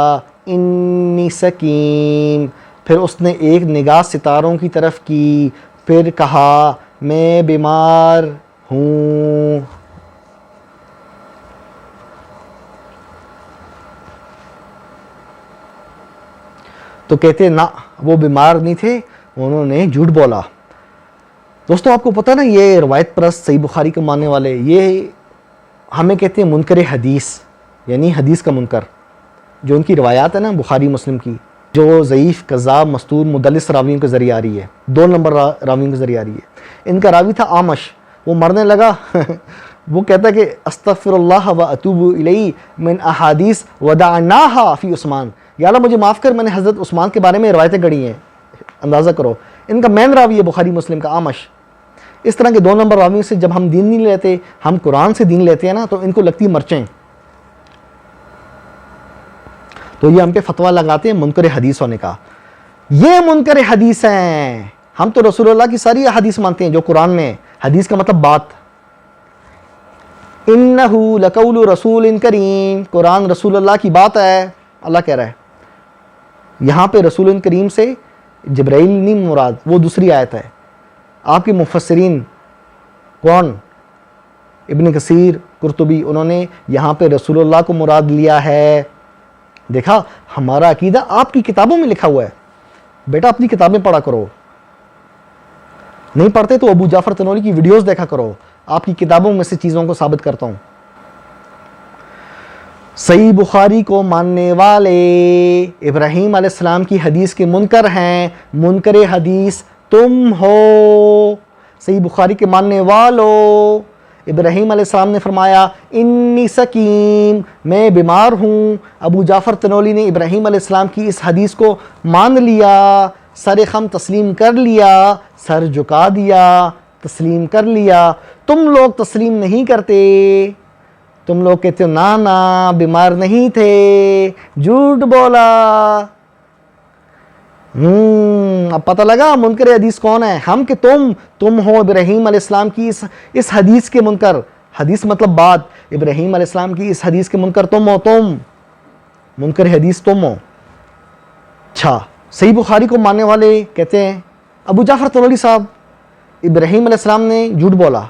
انی سقیم. پھر اس نے ایک نگاہ ستاروں کی طرف کی، پھر کہا میں بیمار ہوں. تو کہتے نا وہ بیمار نہیں تھے، انہوں نے جھوٹ بولا. دوستو آپ کو پتہ نا یہ روایت پرست صحیح بخاری کے ماننے والے، یہ ہمیں کہتے ہیں منکر حدیث، یعنی حدیث کا منکر. جو ان کی روایات ہے نا بخاری مسلم کی، جو ضعیف، کذاب، مستور، مدلس راویوں کے ذریعے آ رہی ہے، 2 نمبر راویوں کے ذریعے آ رہی ہے. ان کا راوی تھا آمش، وہ مرنے لگا وہ کہتا ہے کہ استغفر اللہ و اتوب الیہ من احادیث ودعناها فی عثمان. یا اللہ مجھے معاف کر، میں نے حضرت عثمان کے بارے میں روایتیں گڑھی ہیں. اندازہ کرو، ان کا مین راوی ہے بخاری مسلم کا آمش. اس طرح کے 2 نمبر راویوں سے جب ہم دین نہیں لیتے، ہم قرآن سے دین لیتے ہیں نا، تو ان کو لگتی مرچیں. تو یہ ہم پہ فتویٰ لگاتے ہیں منکر حدیث ہونے کا. یہ منکر حدیث ہیں. ہم تو رسول اللہ کی ساری حدیث مانتے ہیں جو قرآن میں. حدیث کا مطلب بات. انہو لقول رسول کریم، قرآن رسول اللہ کی بات ہے، اللہ کہہ رہا ہے. یہاں پہ رسول کریم سے جبرائیل نہیں مراد، وہ دوسری آیت ہے. آپ کے مفسرین کون؟ ابن کثیر، قرطبی، انہوں نے یہاں پہ رسول اللہ کو مراد لیا ہے. دیکھا، ہمارا عقیدہ آپ کی کتابوں میں لکھا ہوا ہے. بیٹا اپنی کتابیں پڑھا کرو. نہیں پڑھتے تو ابو جعفر تنولی کی ویڈیوز دیکھا کرو. آپ کی کتابوں میں سے چیزوں کو ثابت کرتا ہوں. صحیح بخاری کو ماننے والے ابراہیم علیہ السلام کی حدیث کے منکر ہیں. منکر حدیث تم ہو. صحیح بخاری کے ماننے والو، ابراہیم علیہ السلام نے فرمایا انی سقیم، میں بیمار ہوں. ابو جعفر تنولی نے ابراہیم علیہ السلام کی اس حدیث کو مان لیا، سر خم تسلیم کر لیا، سر جھکا دیا، تسلیم کر لیا. تم لوگ تسلیم نہیں کرتے. تم لوگ کہتے ہو نا نا بیمار نہیں تھے، جھوٹ بولا. اب پتہ لگا منکر حدیث کون ہے؟ ہم کہ تم ہو ابراہیم علیہ السلام کی اس حدیث کے منکر. حدیث مطلب بات. ابراہیم علیہ السلام کی اس حدیث کے منکر تم ہو. تم منکر حدیث تم ہو. اچھا، صحیح بخاری کو ماننے والے کہتے ہیں ابو جعفر تنولی صاحب، ابراہیم علیہ السلام نے جھوٹ بولا.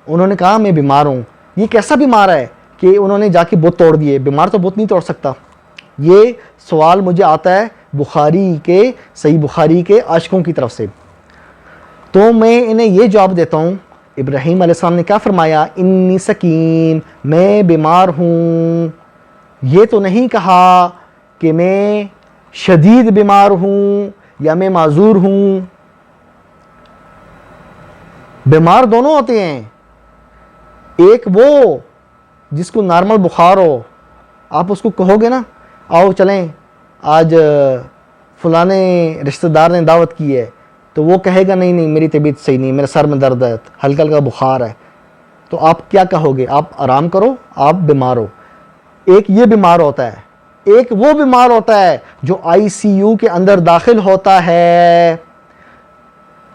انہوں نے کہا میں بیمار ہوں. یہ کیسا بیمار ہے کہ انہوں نے جا کے بت توڑ دیے؟ بیمار تو بت نہیں توڑ سکتا. یہ سوال مجھے آتا ہے بخاری کے، صحیح بخاری کے عاشقوں کی طرف سے. تو میں انہیں یہ جواب دیتا ہوں، ابراہیم علیہ السلام نے کیا فرمایا؟ انی سقیم، میں بیمار ہوں. یہ تو نہیں کہا کہ میں شدید بیمار ہوں یا میں معذور ہوں. بیمار دونوں ہوتے ہیں. ایک وہ جس کو نارمل بخار ہو، آپ اس کو کہو گے نا آؤ چلیں آج فلانے رشتہ دار نے دعوت کی ہے، تو وہ کہے گا نہیں میری طبیعت صحیح نہیں، میرے سر میں درد ہے، ہلکا ہلکا بخار ہے، تو آپ کیا کہو گے؟ آپ آرام کرو، آپ بیمار ہو۔ ایک یہ بیمار ہوتا ہے، ایک وہ بیمار ہوتا ہے جو آئی سی یو کے اندر داخل ہوتا ہے،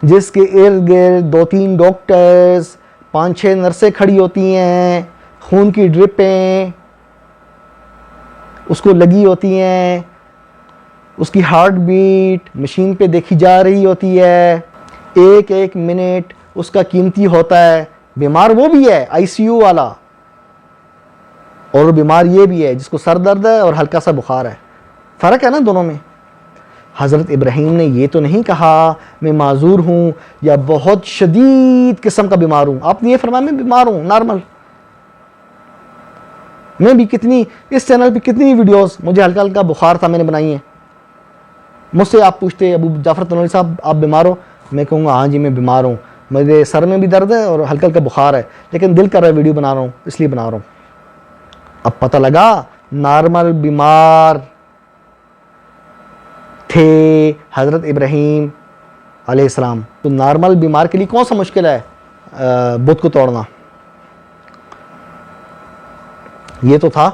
جس کے ارد گرد 2-3 ڈاکٹرز، 5-6 نرسیں کھڑی ہوتی ہیں، خون کی ڈرپیں اس کو لگی ہوتی ہیں، اس کی ہارٹ بیٹ مشین پہ دیکھی جا رہی ہوتی ہے، ایک ایک منٹ اس کا قیمتی ہوتا ہے۔ بیمار وہ بھی ہے آئی سی یو والا، اور بیمار یہ بھی ہے جس کو سر درد ہے اور ہلکا سا بخار ہے۔ فرق ہے نا دونوں میں۔ حضرت ابراہیم نے یہ تو نہیں کہا میں معذور ہوں یا بہت شدید قسم کا بیمار ہوں، آپ نے یہ فرمایا میں بیمار ہوں نارمل۔ میں بھی کتنی اس چینل پہ کتنی ویڈیوز مجھے ہلکا ہلکا بخار تھا میں نے بنائی ہیں، مجھ سے آپ پوچھتے ابو جعفر تنوری صاحب آپ بیمار ہو، میں کہوں گا ہاں جی میں بیمار ہوں، میرے سر میں بھی درد ہے اور ہلکا ہلکا بخار ہے، لیکن دل کر رہا ہے ویڈیو بنا رہا ہوں اس لیے بنا رہا ہوں۔ اب پتہ لگا نارمل بیمار تھے حضرت ابراہیم علیہ السلام۔ تو نارمل بیمار کے لیے کون سا مشکل ہے بت کو توڑنا؟ یہ تو تھا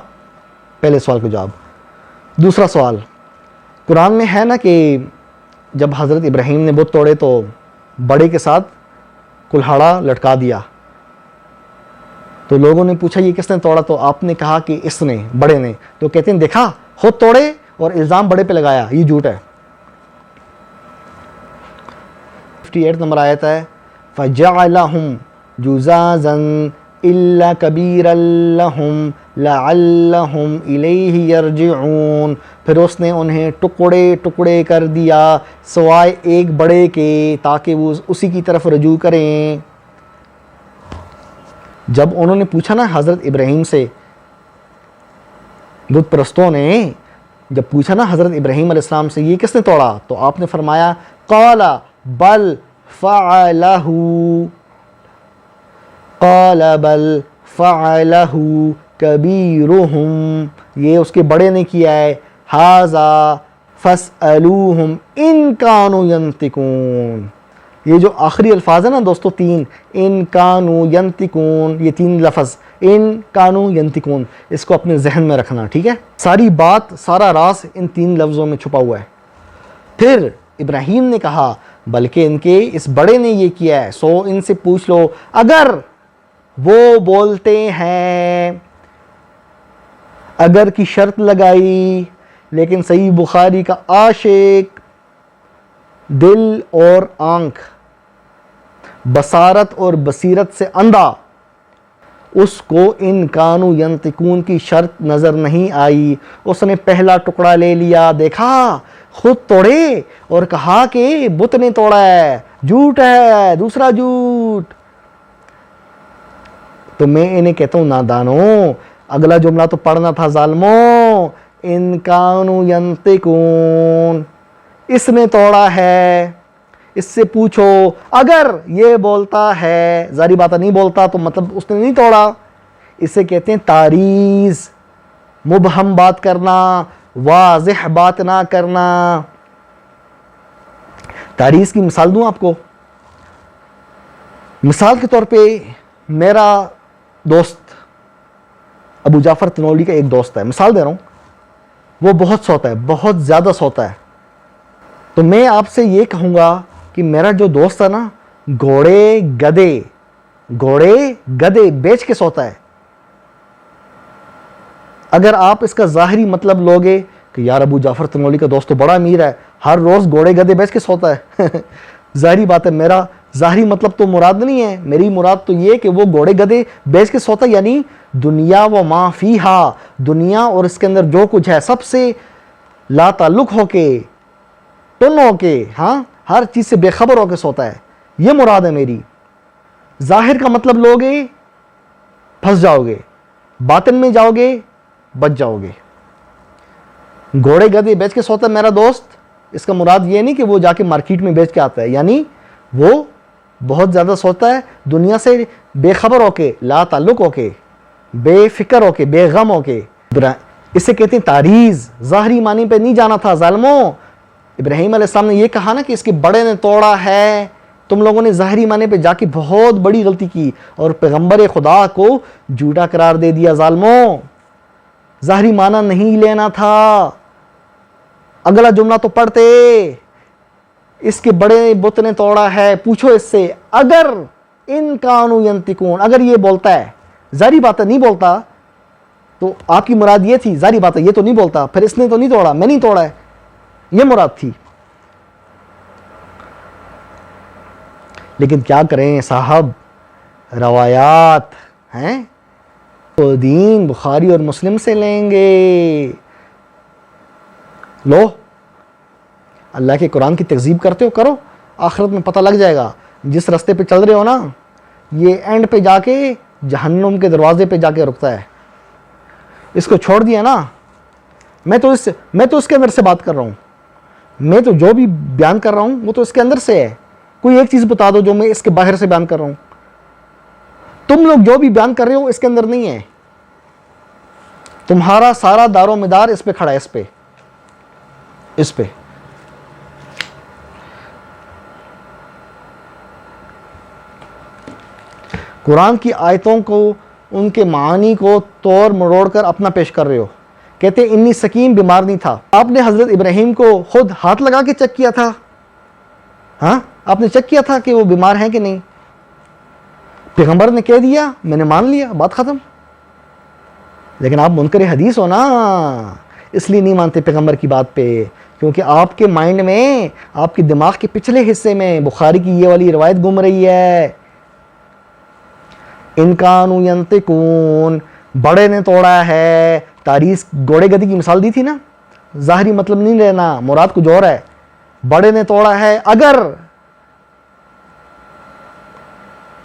پہلے سوال کا جواب۔ دوسرا سوال، قرآن میں ہے نا کہ جب حضرت ابراہیم نے بت توڑے تو بڑے کے ساتھ کلہاڑا لٹکا دیا، تو لوگوں نے پوچھا یہ کس نے توڑا؟ تو آپ نے کہا کہ اس نے، بڑے نے۔ تو کہتے ہیں دیکھا خود توڑے اور الزام بڑے پہ لگایا، یہ جھوٹ ہے۔ 58 نمبر آیت ہے فَجَعَلَهُمْ جُزَازًا إِلَّا كَبِيرًا لَهُمْ لَعَلَّهُمْ إِلَيْهِ يَرْجِعُونَ، پھر اس نے انہیں ٹکڑے ٹکڑے کر دیا سوائے ایک بڑے کے تاکہ وہ اسی کی طرف رجوع کریں۔ جب انہوں نے پوچھا نا حضرت ابراہیم سے، بت پرستوں نے جب پوچھا نا حضرت ابراہیم علیہ السلام سے یہ کس نے توڑا، تو آپ نے فرمایا قال بل فعلہ، قال بل فعلہ کبیرہم، یہ اس کے بڑے نے کیا ہے، ھذا فاسألوہم ان کانوا ینطقون۔ یہ جو آخری الفاظ ہے نا دوستو 3، ان کانوا ینطقون، یہ 3 لفظ ان کانوا ینطقون، اس کو اپنے ذہن میں رکھنا، ٹھیک ہے؟ ساری بات، سارا راز ان 3 لفظوں میں چھپا ہوا ہے۔ پھر ابراہیم نے کہا بلکہ ان کے اس بڑے نے یہ کیا ہے، سو ان سے پوچھ لو اگر وہ بولتے ہیں، اگر کی شرط لگائی، لیکن صحیح بخاری کا عاشق، دل اور آنکھ، بصارت اور بصیرت سے اندھا، اس کو ان کانوا ینطقون کی شرط نظر نہیں آئی، اس نے پہلا ٹکڑا لے لیا، دیکھا خود توڑے اور کہا کہ بت نے توڑا ہے، جھوٹ ہے، دوسرا جھوٹ۔ تو میں انہیں کہتا ہوں نادانوں، اگلا جملہ تو پڑھنا تھا ظالموں، ان کانوا ینطقون، اس نے توڑا ہے، اس سے پوچھو اگر یہ بولتا ہے، ظاہری بات ہے نہیں بولتا تو مطلب اس نے نہیں توڑا۔ اسے کہتے ہیں تعریض، مبہم بات کرنا، واضح بات نہ کرنا۔ تعریض کی مثال دوں آپ کو، مثال کے طور پہ میرا دوست ابو جعفر تنوری کا ایک دوست ہے، مثال دے رہا ہوں، وہ بہت سوتا ہے، بہت زیادہ سوتا ہے، تو میں آپ سے یہ کہوں گا کہ میرا جو دوست ہے نا گھوڑے گدے بیچ کے سوتا ہے۔ اگر آپ اس کا ظاہری مطلب لوگے کہ یار ابو جعفر تنوری کا دوست تو بڑا امیر ہے، ہر روز گھوڑے گدے بیچ کے سوتا ہے، ظاہری بات ہے میرا ظاہری مطلب تو مراد نہیں ہے، میری مراد تو یہ کہ وہ گھوڑے گدے بیچ کے سوتا ہے، یعنی دنیا و ما فیہا، دنیا اور اس کے اندر جو کچھ ہے سب سے لا تعلق ہو کے، ٹن ہو کے، ہاں ہر چیز سے بے خبر ہو کے سوتا ہے، یہ مراد ہے میری۔ ظاہر کا مطلب لوگے پھنس جاؤ گے، باطن میں جاؤ گے بچ جاؤ گے۔ گھوڑے گدے بیچ کے سوتا ہے میرا دوست، اس کا مراد یہ نہیں کہ وہ جا کے مارکیٹ میں بیچ کے آتا ہے، یعنی وہ بہت زیادہ سوتا ہے، دنیا سے بے خبر ہو کے، لا تعلق ہو کے، بے فکر ہو کے، بے غم ہو کے۔ اسے کہتے ہیں تاریز، ظاہری معنی پہ نہیں جانا تھا ظالموں۔ ابراہیم علیہ السلام نے یہ کہا نا کہ اس کے بڑے نے توڑا ہے، تم لوگوں نے ظاہری معنی پہ جا کے بہت بڑی غلطی کی اور پیغمبر خدا کو جھوٹا قرار دے دیا ظالموں۔ ظاہری معنی نہیں لینا تھا، اگلا جملہ تو پڑھتے، اس کے بڑے بت نے توڑا ہے، پوچھو اس سے اگر ان کانوا ینطقون، اگر یہ بولتا ہے، ظاہری بات ہے نہیں بولتا تو آپ کی مراد یہ تھی، ظاہری بات ہے یہ تو نہیں بولتا، پھر اس نے تو نہیں توڑا، میں نہیں توڑا ہے، یہ مراد تھی۔ لیکن کیا کریں صاحب، روایات ہیں تو دین بخاری اور مسلم سے لیں گے۔ لو اللہ کے قرآن کی تکذیب کرتے ہو کرو، آخرت میں پتہ لگ جائے گا۔ جس راستے پہ چل رہے ہو نا، یہ اینڈ پہ جا کے جہنم کے دروازے پہ جا کے رکتا ہے۔ اس کو چھوڑ دیا نا، میں تو اس کے اندر سے بات کر رہا ہوں، میں تو جو بھی بیان کر رہا ہوں وہ تو اس کے اندر سے ہے۔ کوئی ایک چیز بتا دو جو میں اس کے باہر سے بیان کر رہا ہوں۔ تم لوگ جو بھی بیان کر رہے ہو اس کے اندر نہیں ہے، تمہارا سارا دار و مدار اس پہ کھڑا ہے، اس پہ۔ قرآن کی آیتوں کو، ان کے معانی کو توڑ مروڑ کر اپنا پیش کر رہے ہو۔ کہتے ہیں انی سکیم، بیمار نہیں تھا۔ آپ نے حضرت ابراہیم کو خود ہاتھ لگا کے چیک کیا تھا؟ ہاں، آپ نے چیک کیا تھا کہ وہ بیمار ہیں کہ نہیں؟ پیغمبر نے کہہ دیا، میں نے مان لیا، بات ختم۔ لیکن آپ منکر حدیث ہو نا، اس لیے نہیں مانتے پیغمبر کی بات پہ، کیونکہ آپ کے مائنڈ میں، آپ کے دماغ کے پچھلے حصے میں بخاری کی یہ والی روایت گھوم رہی ہے، ان کانوا ینطقون، بڑے نے توڑا ہے۔ تاریخ گھوڑے گدی کی مثال دی تھی نا، ظاہری مطلب نہیں لینا، مراد کچھ اور ہے۔ بڑے نے توڑا ہے، اگر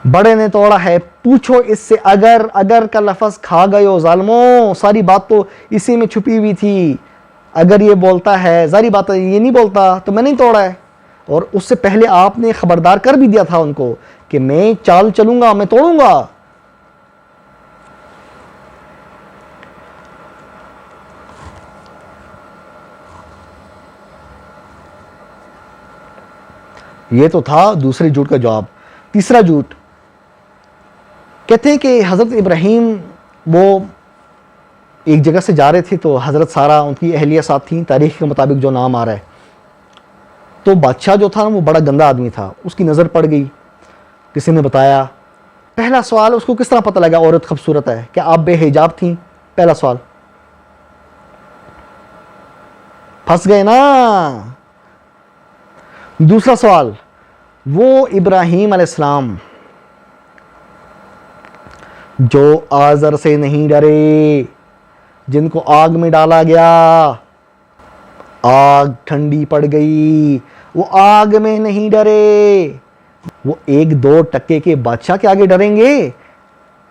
بڑے نے توڑا ہے، پوچھو اس سے اگر کا لفظ کھا گئے ہو ظالموں، ساری بات تو اسی میں چھپی ہوئی تھی۔ اگر یہ بولتا ہے، ظاہری بات ہے یہ نہیں بولتا تو میں نہیں توڑا ہے، اور اس سے پہلے آپ نے خبردار کر بھی دیا تھا ان کو کہ میں چال چلوں گا، میں توڑوں گا۔ یہ تو تھا دوسرے جھوٹ کا جواب۔ تیسرا جھوٹ، کہتے ہیں کہ حضرت ابراہیم وہ ایک جگہ سے جا رہے تھے تو حضرت سارہ ان کی اہلیہ ساتھ تھیں، تاریخ کے مطابق جو نام آ رہا ہے۔ تو بادشاہ جو تھا وہ بڑا گندا آدمی تھا، اس کی نظر پڑ گئی، کسی نے بتایا۔ پہلا سوال، اس کو کس طرح پتہ لگا عورت خوبصورت ہے؟ کیا آپ بے حجاب تھیں؟ پہلا سوال، پھنس گئے نا۔ دوسرا سوال، وہ ابراہیم علیہ السلام جو آزر سے نہیں ڈرے، جن کو آگ میں ڈالا گیا، آگ ٹھنڈی پڑ گئی، وہ آگ میں نہیں ڈرے، وہ ایک دو ٹکے کے بادشاہ کے آگے ڈریں گے؟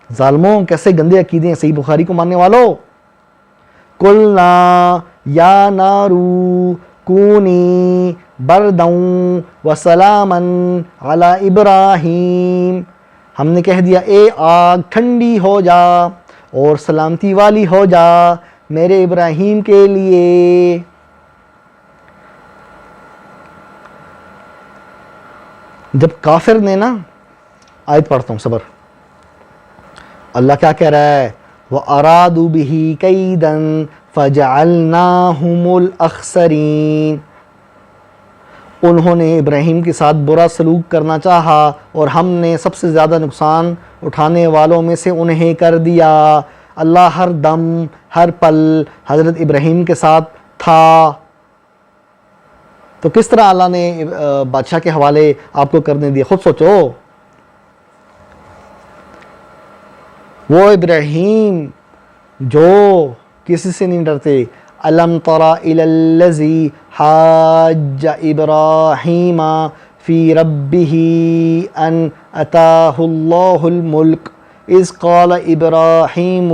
ظالموں، کیسے گندے عقیدے ہیں صحیح بخاری کو ماننے والوں۔ قلنا یا نارو کونی برداً وسلاما علی ابراہیم، ہم نے کہہ دیا اے آگ ٹھنڈی ہو جا اور سلامتی والی ہو جا میرے ابراہیم کے لیے۔ جب کافر نے نا، آیت پڑھتا ہوں، صبر، اللہ کیا کہہ رہا ہے؟ وَأَرَادُوا بِهِ كَيْدًا فَجَعَلْنَاهُمُ الْأَخْسَرِينَ، انہوں نے ابراہیم کے ساتھ برا سلوک کرنا چاہا اور ہم نے سب سے زیادہ نقصان اٹھانے والوں میں سے انہیں کر دیا۔ اللہ ہر دم ہر پل حضرت ابراہیم کے ساتھ تھا۔ تو کس طرح اللہ نے بادشاہ کے حوالے آپ کو کرنے دیا؟ خود سوچو۔ وہ ابراہیم جو کسی سے نہیں ڈرتے۔ الم تر الی الذی حاج ابراہیم فی ربہ ان اتاہ اللہ الملک اذ قال ابراہیم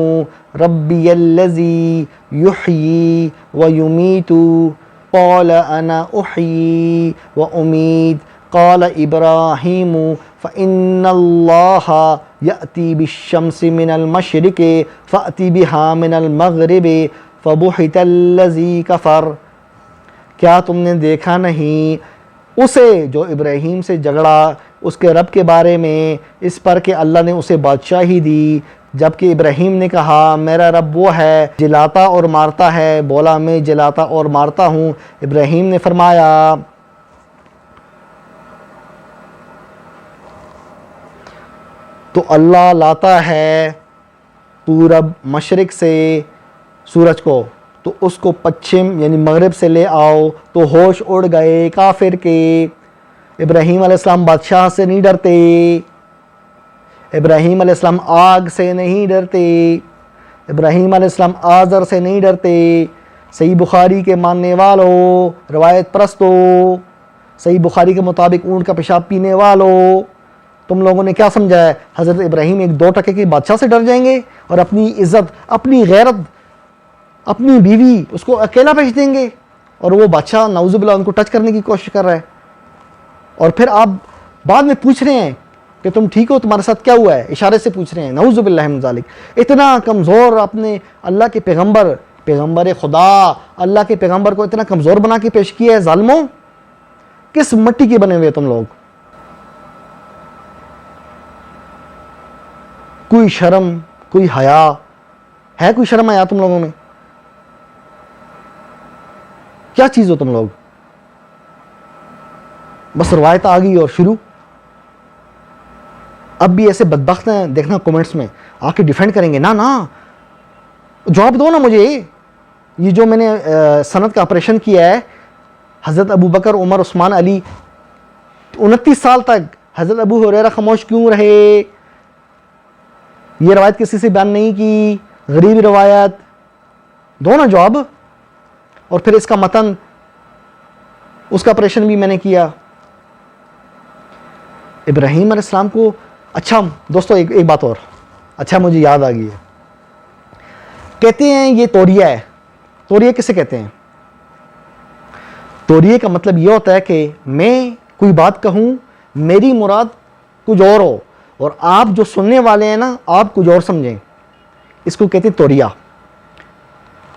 ربی الذی یحیی ویمیت قال انا احیی وامید قال ابراہیم فإن اللہ یأتی بالشمس من المشرق فأتی بها من المغرب فبہت الذی کفر، کیا تم نے دیکھا نہیں اسے جو ابراہیم سے جھگڑا اس کے رب کے بارے میں، اس پر کہ اللہ نے اسے بادشاہی دی، جبکہ ابراہیم نے کہا میرا رب وہ ہے جلاتا اور مارتا ہے، بولا میں جلاتا اور مارتا ہوں۔ ابراہیم نے فرمایا تو اللہ لاتا ہے پورب مشرق سے سورج کو، تو اس کو پچھم یعنی مغرب سے لے آؤ، تو ہوش اڑ گئے کافر کے۔ ابراہیم علیہ السلام بادشاہ سے نہیں ڈرتے، ابراہیم علیہ السلام آگ سے نہیں ڈرتے، ابراہیم علیہ السلام آذر سے نہیں ڈرتے۔ صحیح بخاری کے ماننے والوں، روایت پرستو، صحیح بخاری کے مطابق اونٹ کا پیشاب پینے والوں، تم لوگوں نے کیا سمجھا ہے حضرت ابراہیم ایک 2 ٹکے کے بادشاہ سے ڈر جائیں گے اور اپنی عزت، اپنی غیرت، اپنی بیوی اس کو اکیلا بھیج دیں گے، اور وہ بادشاہ نعوذ باللہ ان کو ٹچ کرنے کی کوشش کر رہا ہے، اور پھر آپ بعد میں پوچھ رہے ہیں کہ تم ٹھیک ہو، تمہارے ساتھ کیا ہوا ہے، اشارے سے پوچھ رہے ہیں، نعوذ باللہ من ذالک۔ اتنا کمزور اپنے اللہ کے پیغمبر خدا، اللہ کے پیغمبر کو اتنا کمزور بنا کے پیش کیا ہے ظالموں، کس مٹی کے بنے ہوئے تم لوگ؟ کوئی شرم، کوئی حیا ہے؟ کوئی شرم حیا تم لوگوں میں؟ کیا چیز ہو تم لوگ؟ بس روایت آ گئی اور شروع۔ اب بھی ایسے بدبخت ہیں، دیکھنا کومنٹس میں آ کے ڈیفینڈ کریں گے، نا جواب دو نا مجھے۔ یہ جو میں نے سند کا آپریشن کیا ہے، حضرت ابو بکر، عمر، عثمان، علی، 29 سال تک حضرت ابو ہریرہ خاموش کیوں رہے؟ یہ روایت کسی سے بیان نہیں کی، غریب روایت، دو نا جواب۔ اور پھر اس کا متن، اس کا آپریشن بھی میں نے کیا۔ ابراہیم علیہ السلام کو، اچھا دوستو ایک بات اور، اچھا مجھے یاد آ گئی ہے، کہتے ہیں یہ توریہ ہے۔ توریہ کسے کہتے ہیں؟ توریہ کا مطلب یہ ہوتا ہے کہ میں کوئی بات کہوں، میری مراد کچھ اور ہو، اور آپ جو سننے والے ہیں نا آپ کچھ اور سمجھیں، اس کو کہتے ہیں توریہ۔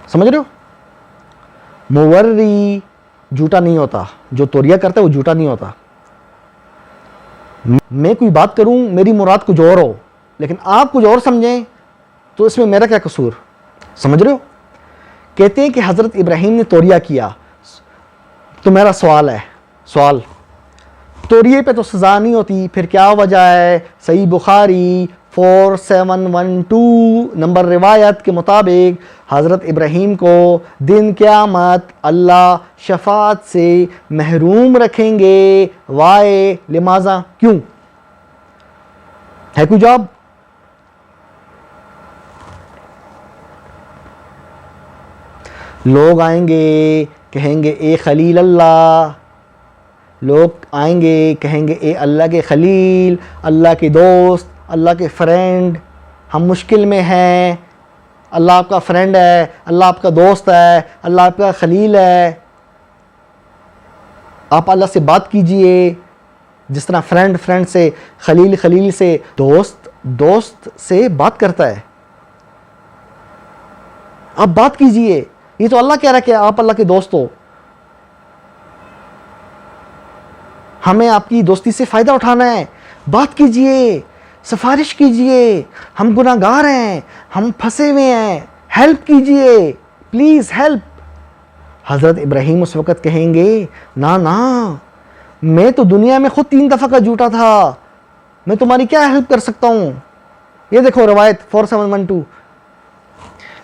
سمجھ رہے ہو؟ مورری جھوٹا نہیں ہوتا، جو توریہ کرتا ہے وہ جھوٹا نہیں ہوتا۔ میں کوئی بات کروں، میری مراد کچھ اور ہو، لیکن آپ کچھ اور سمجھیں، تو اس میں میرا کیا قصور؟ سمجھ رہے ہو؟ کہتے ہیں کہ حضرت ابراہیم نے توریہ کیا۔ تو میرا سوال ہے، سوال، توریہ پہ تو سزا نہیں ہوتی، پھر کیا وجہ ہے؟ صحیح بخاری 4712 نمبر روایت کے مطابق حضرت ابراہیم کو دن قیامت اللہ شفاعت سے محروم رکھیں گے۔ وائے لماذا، کیوں؟ ہے کوئی جواب؟ لوگ آئیں گے کہیں گے اے خلیل اللہ، لوگ آئیں گے کہیں گے اے اللہ کے خلیل، اللہ کے دوست، اللہ کے فرینڈ، ہم مشکل میں ہیں، اللہ آپ کا فرینڈ ہے، اللہ آپ کا دوست ہے، اللہ آپ کا خلیل ہے، آپ اللہ سے بات کیجئے جس طرح فرینڈ سے، خلیل سے، دوست سے بات کرتا ہے۔ آپ بات کیجئے، یہ تو اللہ کہہ رہا ہے کہ آپ اللہ کے دوست ہو، ہمیں آپ کی دوستی سے فائدہ اٹھانا ہے، بات کیجئے، سفارش کیجئے، ہم گناہ گار ہیں، ہم پھنسے ہوئے ہیں، ہیلپ کیجئے، پلیز ہیلپ۔ حضرت ابراہیم اس وقت کہیں گے نا میں تو دنیا میں خود 3 دفعہ کا جھوٹا تھا، میں تمہاری کیا ہیلپ کر سکتا ہوں؟ یہ دیکھو روایت 4712،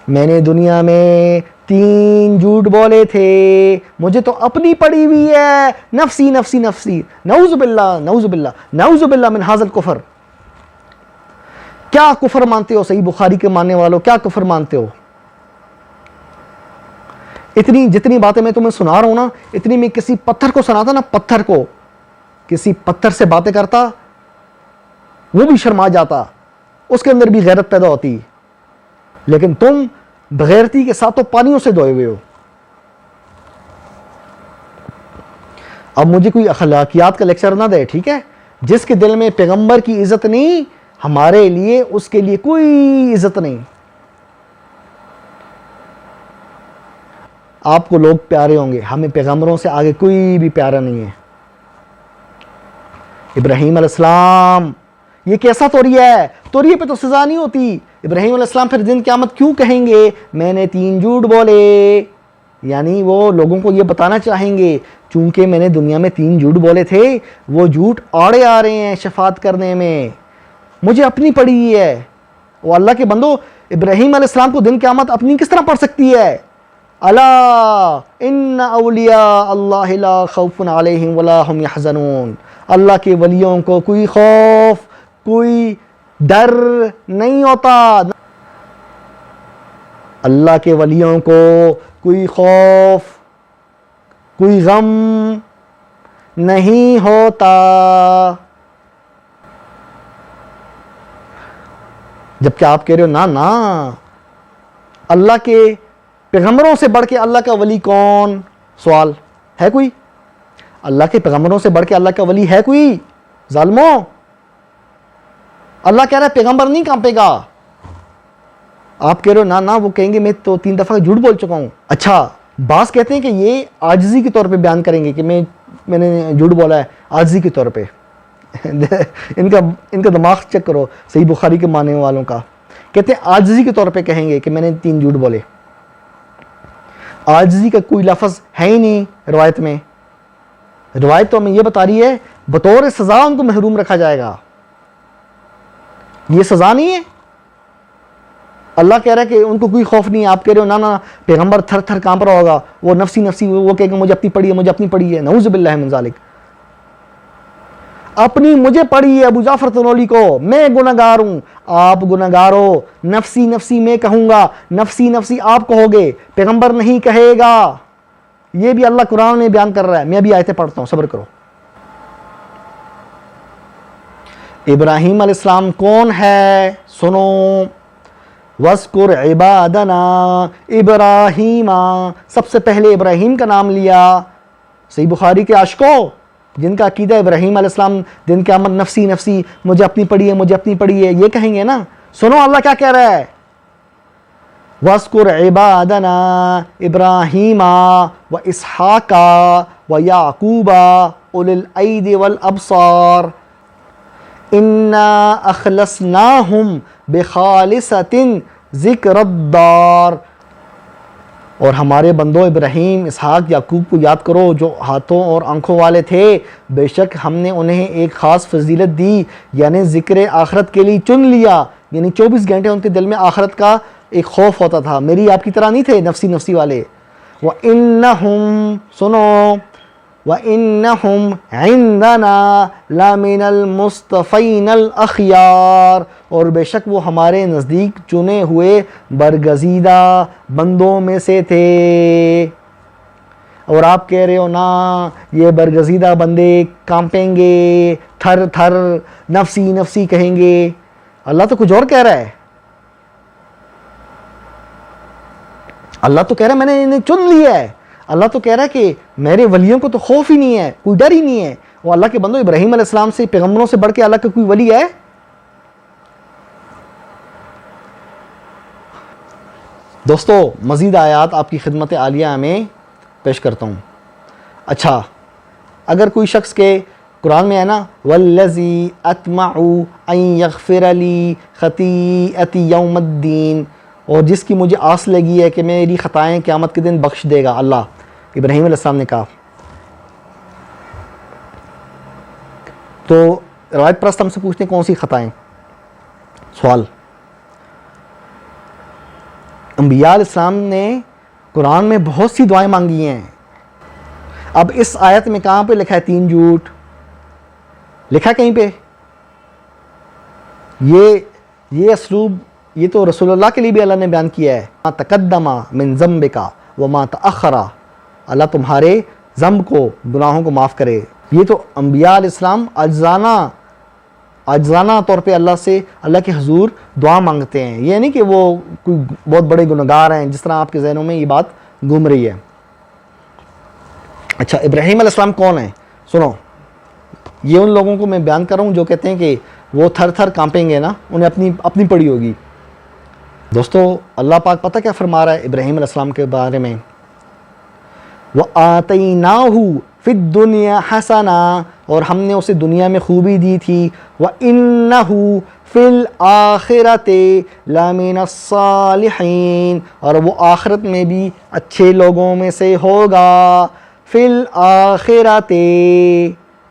میں نے دنیا میں 3 جھوٹ بولے تھے، مجھے تو اپنی پڑی ہوئی ہے، نفسی نفسی نفسی، نعوذ باللہ من ھذا الکفر۔ کیا کفر مانتے ہو صحیح بخاری کے ماننے والوں؟ کیا کفر مانتے ہو؟ جتنی باتیں میں تمہیں سنا رہا ہوں نا، اتنی میں کسی پتھر کو سناتا نا، کسی پتھر سے باتیں کرتا، وہ بھی شرما جاتا، اس کے اندر بھی غیرت پیدا ہوتی، لیکن تم بغیرتی کے ساتھوں پانیوں سے دھوئے ہوئے ہو۔ اب مجھے کوئی اخلاقیات کا لیکچر نہ دے، ٹھیک ہے؟ جس کے دل میں پیغمبر کی عزت نہیں، ہمارے لیے اس کے لیے کوئی عزت نہیں۔ آپ کو لوگ پیارے ہوں گے، ہمیں پیغمبروں سے آگے کوئی بھی پیارا نہیں ہے۔ ابراہیم علیہ السلام، یہ کیسا توریہ ہے؟ توریہ پہ تو سزا نہیں ہوتی۔ ابراہیم علیہ السلام پھر دن قیامت کیوں کہیں گے میں نے 3 جھوٹ بولے؟ یعنی وہ لوگوں کو یہ بتانا چاہیں گے چونکہ میں نے دنیا میں 3 جھوٹ بولے تھے، وہ جھوٹ آڑے آ رہے ہیں شفاعت کرنے میں، مجھے اپنی پڑی ہے۔ وہ اللہ کے بندو، ابراہیم علیہ السلام کو دن قیامت اپنی کس طرح پڑ سکتی ہے؟ الا ان اولیاء اللہ لا خوف علیہم ولا هم یحزنون، اللہ کے ولیوں کو کوئی خوف، کوئی ڈر نہیں ہوتا، اللہ کے ولیوں کو کوئی خوف، کوئی غم نہیں ہوتا۔ جبکہ آپ کہہ رہے ہو نا اللہ کے پیغمبروں سے بڑھ کے اللہ کا ولی کون؟ سوال ہے کوئی؟ اللہ کے پیغمبروں سے بڑھ کے اللہ کا ولی ہے کوئی؟ ظالموں، اللہ کہہ رہا ہے پیغمبر نہیں کانپے گا، آپ کہہ رہے ہو نا وہ کہیں گے میں تو 3 دفعہ جھوٹ بول چکا ہوں۔ اچھا، بعض کہتے ہیں کہ یہ عاجزی کے طور پہ بیان کریں گے کہ میں نے جھوٹ بولا ہے عاجزی کے طور پہ۔ ان کا دماغ چیک کرو صحیح بخاری کے ماننے والوں کا، کہتے ہیں عاجزی کے طور پہ کہیں گے کہ میں نے 3 جھوٹ بولے۔ عاجزی کا کوئی لفظ ہے ہی نہیں روایت میں، روایت تو ہمیں یہ بتا رہی ہے بطور سزا ان کو محروم رکھا جائے گا، یہ سزا نہیں ہے۔ اللہ کہہ رہا ہے کہ ان کو کوئی خوف نہیں ہے، آپ کہہ رہے ہو نا پیغمبر تھر تھر کانپ رہا ہوگا، وہ نفسی وہ کہے گا مجھے اپنی پڑی ہے، مجھے اپنی پڑی ہے، نعوذ باللہ من ذالک، اپنی مجھے پڑی ہے ابو جعفر تنولی کو، میں گناہگار ہوں، آپ گناہگار ہو، نفسی میں کہوں گا، نفسی آپ کہو گے، پیغمبر نہیں کہے گا۔ یہ بھی اللہ قرآن میں بیان کر رہا ہے، میں بھی آیتیں پڑھتا ہوں، صبر کرو۔ ابراہیم علیہ السلام کون ہے؟ سنو، وَاذْكُرْ عِبَادَنَا ابراہیم، سب سے پہلے ابراہیم کا نام لیا۔ صحیح بخاری کے عاشقوں جن کا عقیدہ ابراہیم علیہ السلام دن قیامت نفسی مجھے اپنی پڑی ہے، مجھے اپنی پڑی ہے، یہ کہیں گے نا۔ سنو اللہ کیا کہہ رہا ہے، وَاذْكُرْ عِبَادَنَا ابراہیم وَإِسْحَاقَ وَيَعْقُوبَ أُولِي الْأَيْدِ وَالْأَبْصَارِ اِنَّا أَخْلَصْنَاهُمْ بِخَالِصَةٍ ذِكْرَ الدَّارِ، اور ہمارے بندوں ابراہیم، اسحاق، یعقوب کو یاد کرو جو ہاتھوں اور آنکھوں والے تھے، بے شک ہم نے انہیں ایک خاص فضیلت دی، یعنی ذکر آخرت کے لیے چن لیا، یعنی 24 گھنٹے ان کے دل میں آخرت کا ایک خوف ہوتا تھا، میری آپ کی طرح نہیں تھے نفسی والے۔ وَإِنَّهُمْ سنو وَإِنَّهُمْ عِنْدَنَا لَمِنَ الْمُصْطَفَيْنَ الْأَخْيَارِ، اور بے شک وہ ہمارے نزدیک چنے ہوئے برگزیدہ بندوں میں سے تھے۔ اور آپ کہہ رہے ہو نا یہ برگزیدہ بندے کانپیں گے، تھر تھر نفسی کہیں گے، اللہ تو کچھ اور کہہ رہا ہے۔ اللہ تو کہہ رہا ہے میں نے انہیں چن لیا ہے، اللہ تو کہہ رہا ہے کہ میرے ولیوں کو تو خوف ہی نہیں ہے، کوئی ڈر ہی نہیں ہے۔ وہ اللہ کے بندو ابراہیم علیہ السلام سے پیغمبروں سے بڑھ کے اللہ کا کوئی ولی ہے؟ دوستو مزید آیات آپ کی خدمت عالیہ میں پیش کرتا ہوں۔ اچھا، اگر کوئی شخص کے قرآن میں ہے نا وَالَّذِي أَطْمَعُ أَن يَغْفِرَ لِي خَطِيئَتِي يَوْمَ الدِّينِ، اور جس کی مجھے آس لگی ہے کہ میری خطائیں قیامت کے دن بخش دے گا اللہ، ابراہیم علیہ السلام نے کہا۔ تو روایت پرست ہم سے پوچھتے ہیں کون سی خطائیں؟ سوال، انبیاء علیہ السلام نے قرآن میں بہت سی دعائیں مانگی ہیں، اب اس آیت میں کہاں پہ لکھا ہے 3 جھوٹ؟ لکھا کہیں پہ؟ یہ اسلوب یہ تو رسول اللہ کے لیے بھی اللہ نے بیان کیا ہے، ما تقدم من ذنبک وما تأخر، اللہ تمہارے ذنب کو، گناہوں کو معاف کرے۔ یہ تو انبیاء علیہ السلام عاجزانہ طور پہ اللہ کے حضور دعا مانگتے ہیں، یہ نہیں کہ وہ کوئی بہت بڑے گنہگار ہیں جس طرح آپ کے ذہنوں میں یہ بات گھوم رہی ہے۔ اچھا، ابراہیم علیہ السلام کون ہیں؟ سنو، یہ ان لوگوں کو میں بیان کر رہا ہوں جو کہتے ہیں کہ وہ تھر تھر کانپیں گے نا، انہیں اپنی پڑی ہوگی۔ دوستو اللہ پاک پتہ کیا فرما رہا ہے ابراہیم علیہ السلام کے بارے میں؟ وَآتَيْنَاهُ فِي الدُّنْيَا حَسَنًا، اور ہم نے اسے دنیا میں خوبی دی تھی، وَإِنَّهُ فِي الْآخِرَةِ لَمِنَ الصَّالِحِينَ، اور وہ آخرت میں بھی اچھے لوگوں میں سے ہوگا. فِي الْآخِرَةِ،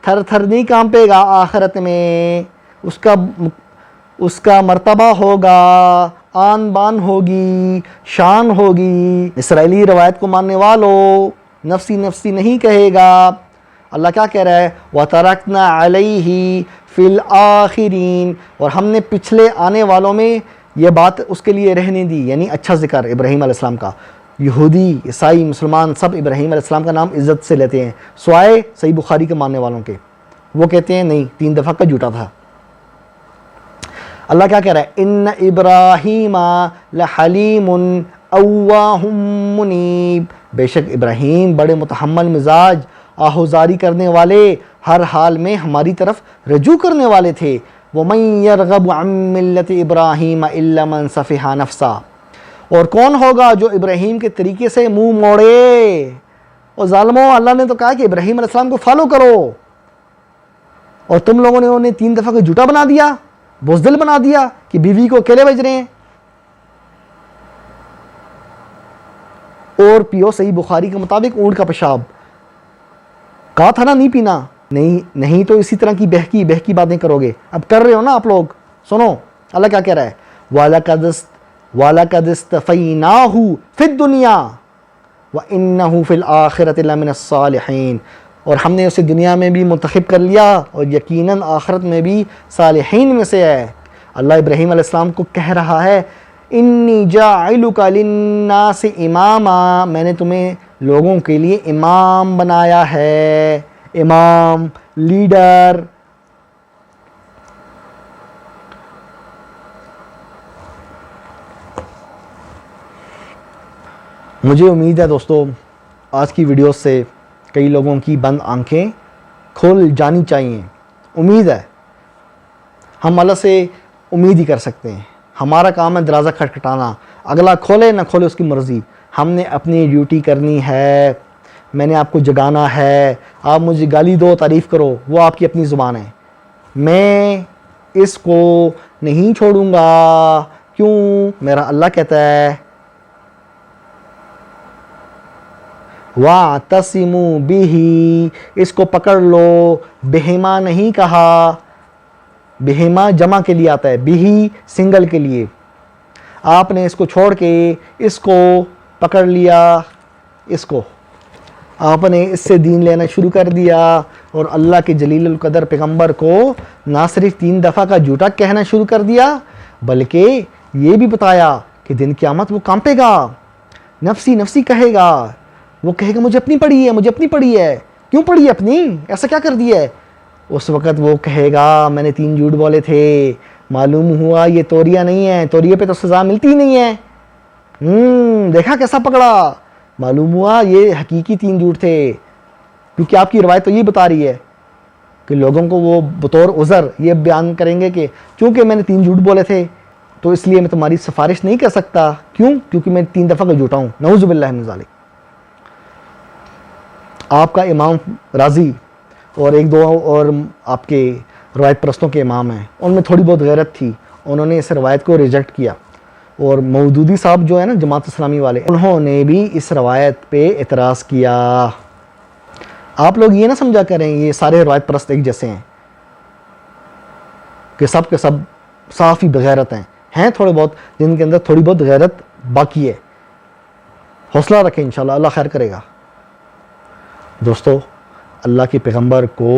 تھر تھر نہیں کانپے گا آخرت میں، اس کا مرتبہ ہوگا، آن بان ہوگی، شان ہوگی. اسرائیلی روایت کو ماننے والوں، نفسی نفسی نہیں کہے گا. اللہ کیا کہہ رہا ہے؟ وَتَرَكْنَا عَلَيْهِ فِي الْآخِرِينَ، اور ہم نے پچھلے آنے والوں میں یہ بات اس کے لیے رہنے دی، یعنی اچھا ذکر ابراہیم علیہ السلام کا. یہودی، عیسائی، مسلمان سب ابراہیم علیہ السلام کا نام عزت سے لیتے ہیں، سوائے صحیح بخاری کے ماننے والوں کے. وہ کہتے ہیں نہیں، 3 دفعہ کا جھوٹا تھا. اللہ کیا کہہ رہا ہے؟ ان ابراہیم لحلیم اواہ منیب، بے شک ابراہیم بڑے متحمل مزاج، آہوزاری کرنے والے، ہر حال میں ہماری طرف رجوع کرنے والے تھے. وَمَن يَرْغَبُ عَن مِّلَّةِ إِبْرَاهِيمَ إِلَّا مَن سَفِهَ نَفْسَهُ، اور کون ہوگا جو ابراہیم کے طریقے سے منہ موڑے. اور ظالموں، اللہ نے تو کہا کہ ابراہیم علیہ السلام کو فالو کرو، اور تم لوگوں نے انہیں 3 دفعہ کو جھوٹا بنا دیا، بزدل بنا دیا کہ بیوی کو اکیلے بھیج رہے ہیں. اور پیو صحیح بخاری کے مطابق اونٹ کا پیشاب. کہا تھا نا نہیں پینا، نہیں تو اسی طرح کی بہکی باتیں کرو گے. اب کر رہے ہو نا آپ لوگ. سنو اللہ کیا کہہ رہا ہے؟ وَلَقَدِ اسْتَفَيْنَاهُ فِي الدُّنْيَا وَإِنَّهُ فِي الْآخِرَةِ لَمِنَ الصَّالِحِينَ، اور ہم نے اسے دنیا میں بھی منتخب کر لیا، اور یقیناً آخرت میں بھی صالحین میں سے ہے. اللہ ابراہیم علیہ السلام کو کہہ رہا ہے انی جاعلک للناس اماما، میں نے تمہیں لوگوں کے لیے امام بنایا ہے. امام، لیڈر. مجھے امید ہے دوستو آج کی ویڈیو سے کئی لوگوں کی بند آنکھیں کھول جانی چاہیے. امید ہے، ہم اللہ سے امید ہی کر سکتے ہیں. ہمارا کام ہے دروازہ کھٹکھٹانا، اگلا کھولے نہ کھولے اس کی مرضی. ہم نے اپنی ڈیوٹی کرنی ہے. میں نے آپ کو جگانا ہے. آپ مجھے گالی دو، تعریف کرو، وہ آپ کی اپنی زبان ہے. میں اس کو نہیں چھوڑوں گا. کیوں؟ میرا اللہ کہتا ہے وَاعْتَصِمُوا بِهِ، اس کو پکڑ لو. بہما نہیں کہا، بہما جمع کے لیے آتا ہے، بِهِ سنگل کے لیے. آپ نے اس کو چھوڑ کے اس کو پکڑ لیا. اس کو آپ نے اس سے دین لینا شروع کر دیا، اور اللہ کے جلیل القدر پیغمبر کو نہ صرف 3 دفعہ کا جھوٹا کہنا شروع کر دیا، بلکہ یہ بھی بتایا کہ دن قیامت وہ کانپے گا، نفسی نفسی کہے گا. وہ کہے گا مجھے اپنی پڑی ہے، مجھے اپنی پڑی ہے. کیوں پڑی ہے اپنی؟ ایسا کیا کر دیا ہے؟ اس وقت وہ کہے گا میں نے 3 جھوٹ بولے تھے، معلوم ہوا یہ توریہ نہیں ہے، توریہ پہ تو سزا ملتی ہی نہیں ہے. دیکھا کیسا پکڑا؟ معلوم ہوا یہ حقیقی 3 جھوٹ تھے. کیونکہ آپ کی روایت تو یہ بتا رہی ہے کہ لوگوں کو وہ بطور عذر یہ بیان کریں گے کہ چونکہ میں نے 3 جھوٹ بولے تھے تو اس لیے میں تمہاری سفارش نہیں کر سکتا. کیوں؟ کیونکہ میں 3 دفعہ کا جھوٹا ہوں. نعوذ باللہ من ذالک. آپ کا امام راضی اور 1-2 اور آپ کے روایت پرستوں کے امام ہیں، ان میں تھوڑی بہت غیرت تھی، انہوں نے اس روایت کو ریجیکٹ کیا. اور مودودی صاحب جو ہے نا جماعت اسلامی والے، انہوں نے بھی اس روایت پہ اعتراض کیا. آپ لوگ یہ نہ سمجھا کریں یہ سارے روایت پرست ایک جیسے ہیں کہ سب کے سب صاف ہی بغیرت ہیں تھوڑے بہت جن کے اندر تھوڑی بہت غیرت باقی ہے. حوصلہ رکھیں، انشاءاللہ اللہ خیر کرے گا. دوستو، اللہ کے پیغمبر کو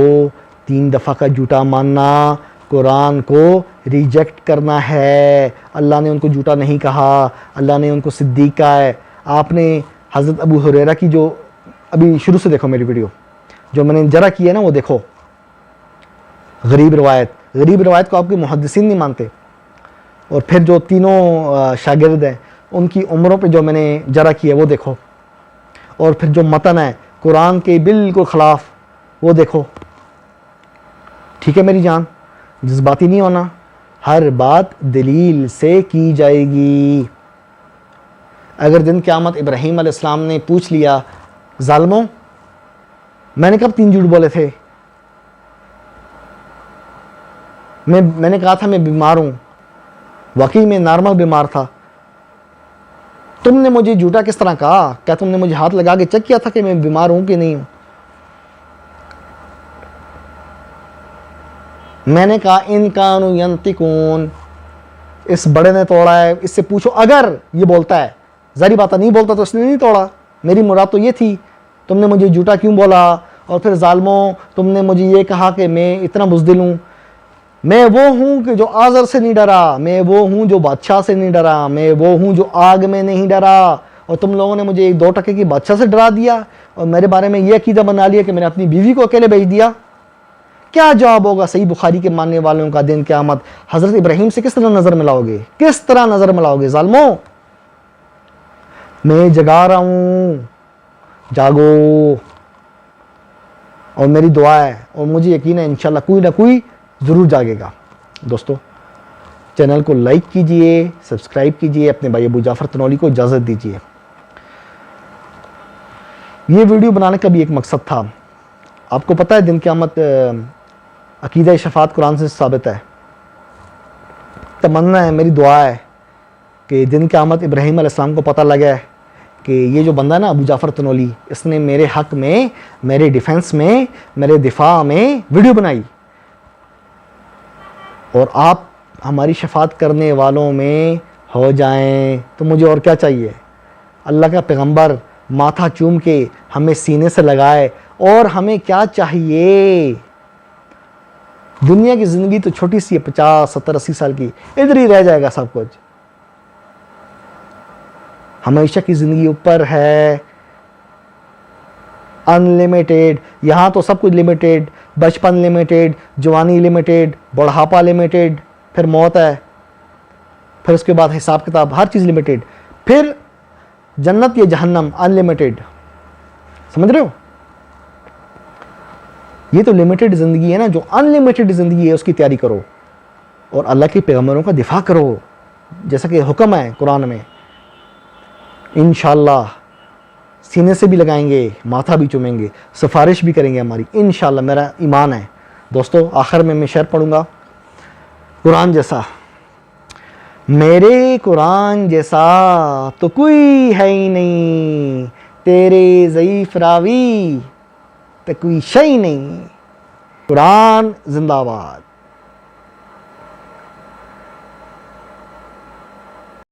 3 دفعہ کا جھوٹا ماننا، قرآن کو ریجیکٹ کرنا ہے. اللہ نے ان کو جھوٹا نہیں کہا، اللہ نے ان کو صدیق کہا ہے. آپ نے حضرت ابو ہریرہ کی جو ابھی شروع سے دیکھو میری ویڈیو جو میں نے جرا کی ہے نا، وہ دیکھو. غریب روایت کو آپ کے محدثین نہیں مانتے. اور پھر جو 3 شاگرد ہیں ان کی عمروں پہ جو میں نے جرا کی ہے وہ دیکھو. اور پھر جو متن ہے قرآن کے بالکل خلاف وہ دیکھو. ٹھیک ہے میری جان، جذباتی نہیں ہونا. ہر بات دلیل سے کی جائے گی. اگر دن قیامت ابراہیم علیہ السلام نے پوچھ لیا ظالموں، میں نے کب 3 جھوٹ بولے تھے؟ میں نے کہا تھا میں بیمار ہوں، واقعی میں نارمل بیمار تھا. تم نے مجھے جھوٹا کس طرح کہا؟ کیا تم نے مجھے ہاتھ لگا کے چیک کیا تھا کہ میں بیمار ہوں کہ نہیں ہوں؟ میں نے کہا ان کانوا ینطقون، اس بڑے نے توڑا ہے، اس سے پوچھو اگر یہ بولتا ہے. ظاہری بات ہے نہیں بولتا تو اس نے نہیں توڑا. میری مراد تو یہ تھی. تم نے مجھے جھوٹا کیوں بولا؟ اور پھر ظالموں، تم نے مجھے یہ کہا کہ میں اتنا بزدل ہوں. میں وہ ہوں کہ جو آزر سے نہیں ڈرا، میں وہ ہوں جو بادشاہ سے نہیں ڈرا، میں وہ ہوں جو آگ میں نہیں ڈرا. اور تم لوگوں نے مجھے 2 ٹکے کی بادشاہ سے ڈرا دیا اور میرے بارے میں یہ عقیدہ بنا لیا کہ میں نے اپنی بیوی کو اکیلے بھیج دیا. کیا جواب ہوگا صحیح بخاری کے ماننے والوں کا دن قیامت؟ حضرت ابراہیم سے کس طرح نظر ملاؤ گے؟ کس طرح نظر ملاؤ گے ظالموں؟ میں جگا رہا ہوں، جاگو. اور میری دعا ہے اور مجھے یقین ہے انشاءاللہ کوئی نہ کوئی ضرور جاگے گا. دوستو چینل کو لائک کیجئے، سبسکرائب کیجئے، اپنے بھائی ابو جعفر تنولی کو اجازت دیجئے. یہ ویڈیو بنانے کا بھی ایک مقصد تھا. آپ کو پتہ ہے دن قیامت عقیدہ شفاعت قرآن سے ثابت ہے. تمنا ہے، میری دعا ہے کہ دن قیامت ابراہیم علیہ السلام کو پتہ لگا ہے کہ یہ جو بندہ نا ابو جعفر تنولی، اس نے میرے حق میں، میرے ڈیفنس میں، میرے دفاع میں ویڈیو بنائی، اور آپ ہماری شفاعت کرنے والوں میں ہو جائیں تو مجھے اور کیا چاہیے؟ اللہ کا پیغمبر ماتھا چوم کے ہمیں سینے سے لگائے، اور ہمیں کیا چاہیے؟ دنیا کی زندگی تو چھوٹی سی ہے، 50 70 80 سال کی، ادھر ہی رہ جائے گا سب کچھ. ہمیشہ کی زندگی اوپر ہے، ان لمیٹیڈ. یہاں تو سب کچھ لمیٹیڈ، بچپن لمیٹیڈ، جوانی لمیٹیڈ، بڑھاپا لمیٹیڈ، پھر موت ہے، پھر اس کے بعد حساب کتاب، ہر چیز لمیٹیڈ. پھر جنت یا جہنم ان لمیٹیڈ. سمجھ رہے ہو؟ یہ تو لمیٹیڈ زندگی ہے نا. جو ان لمیٹیڈ زندگی ہے اس کی تیاری کرو اور اللہ کے پیغمبروں کا دفاع کرو جیسا کہ حکم ہے قرآن میں. انشاءاللہ سینے سے بھی لگائیں گے، ماتھا بھی چومیں گے، سفارش بھی کریں گے ہماری انشاءاللہ. میرا ایمان ہے. دوستو آخر میں شعر پڑھوں گا. قرآن جیسا، میرے قرآن جیسا تو کوئی ہے ہی نہیں، تیرے ضعیف راوی تو کوئی شے نہیں. قرآن زندہ باد.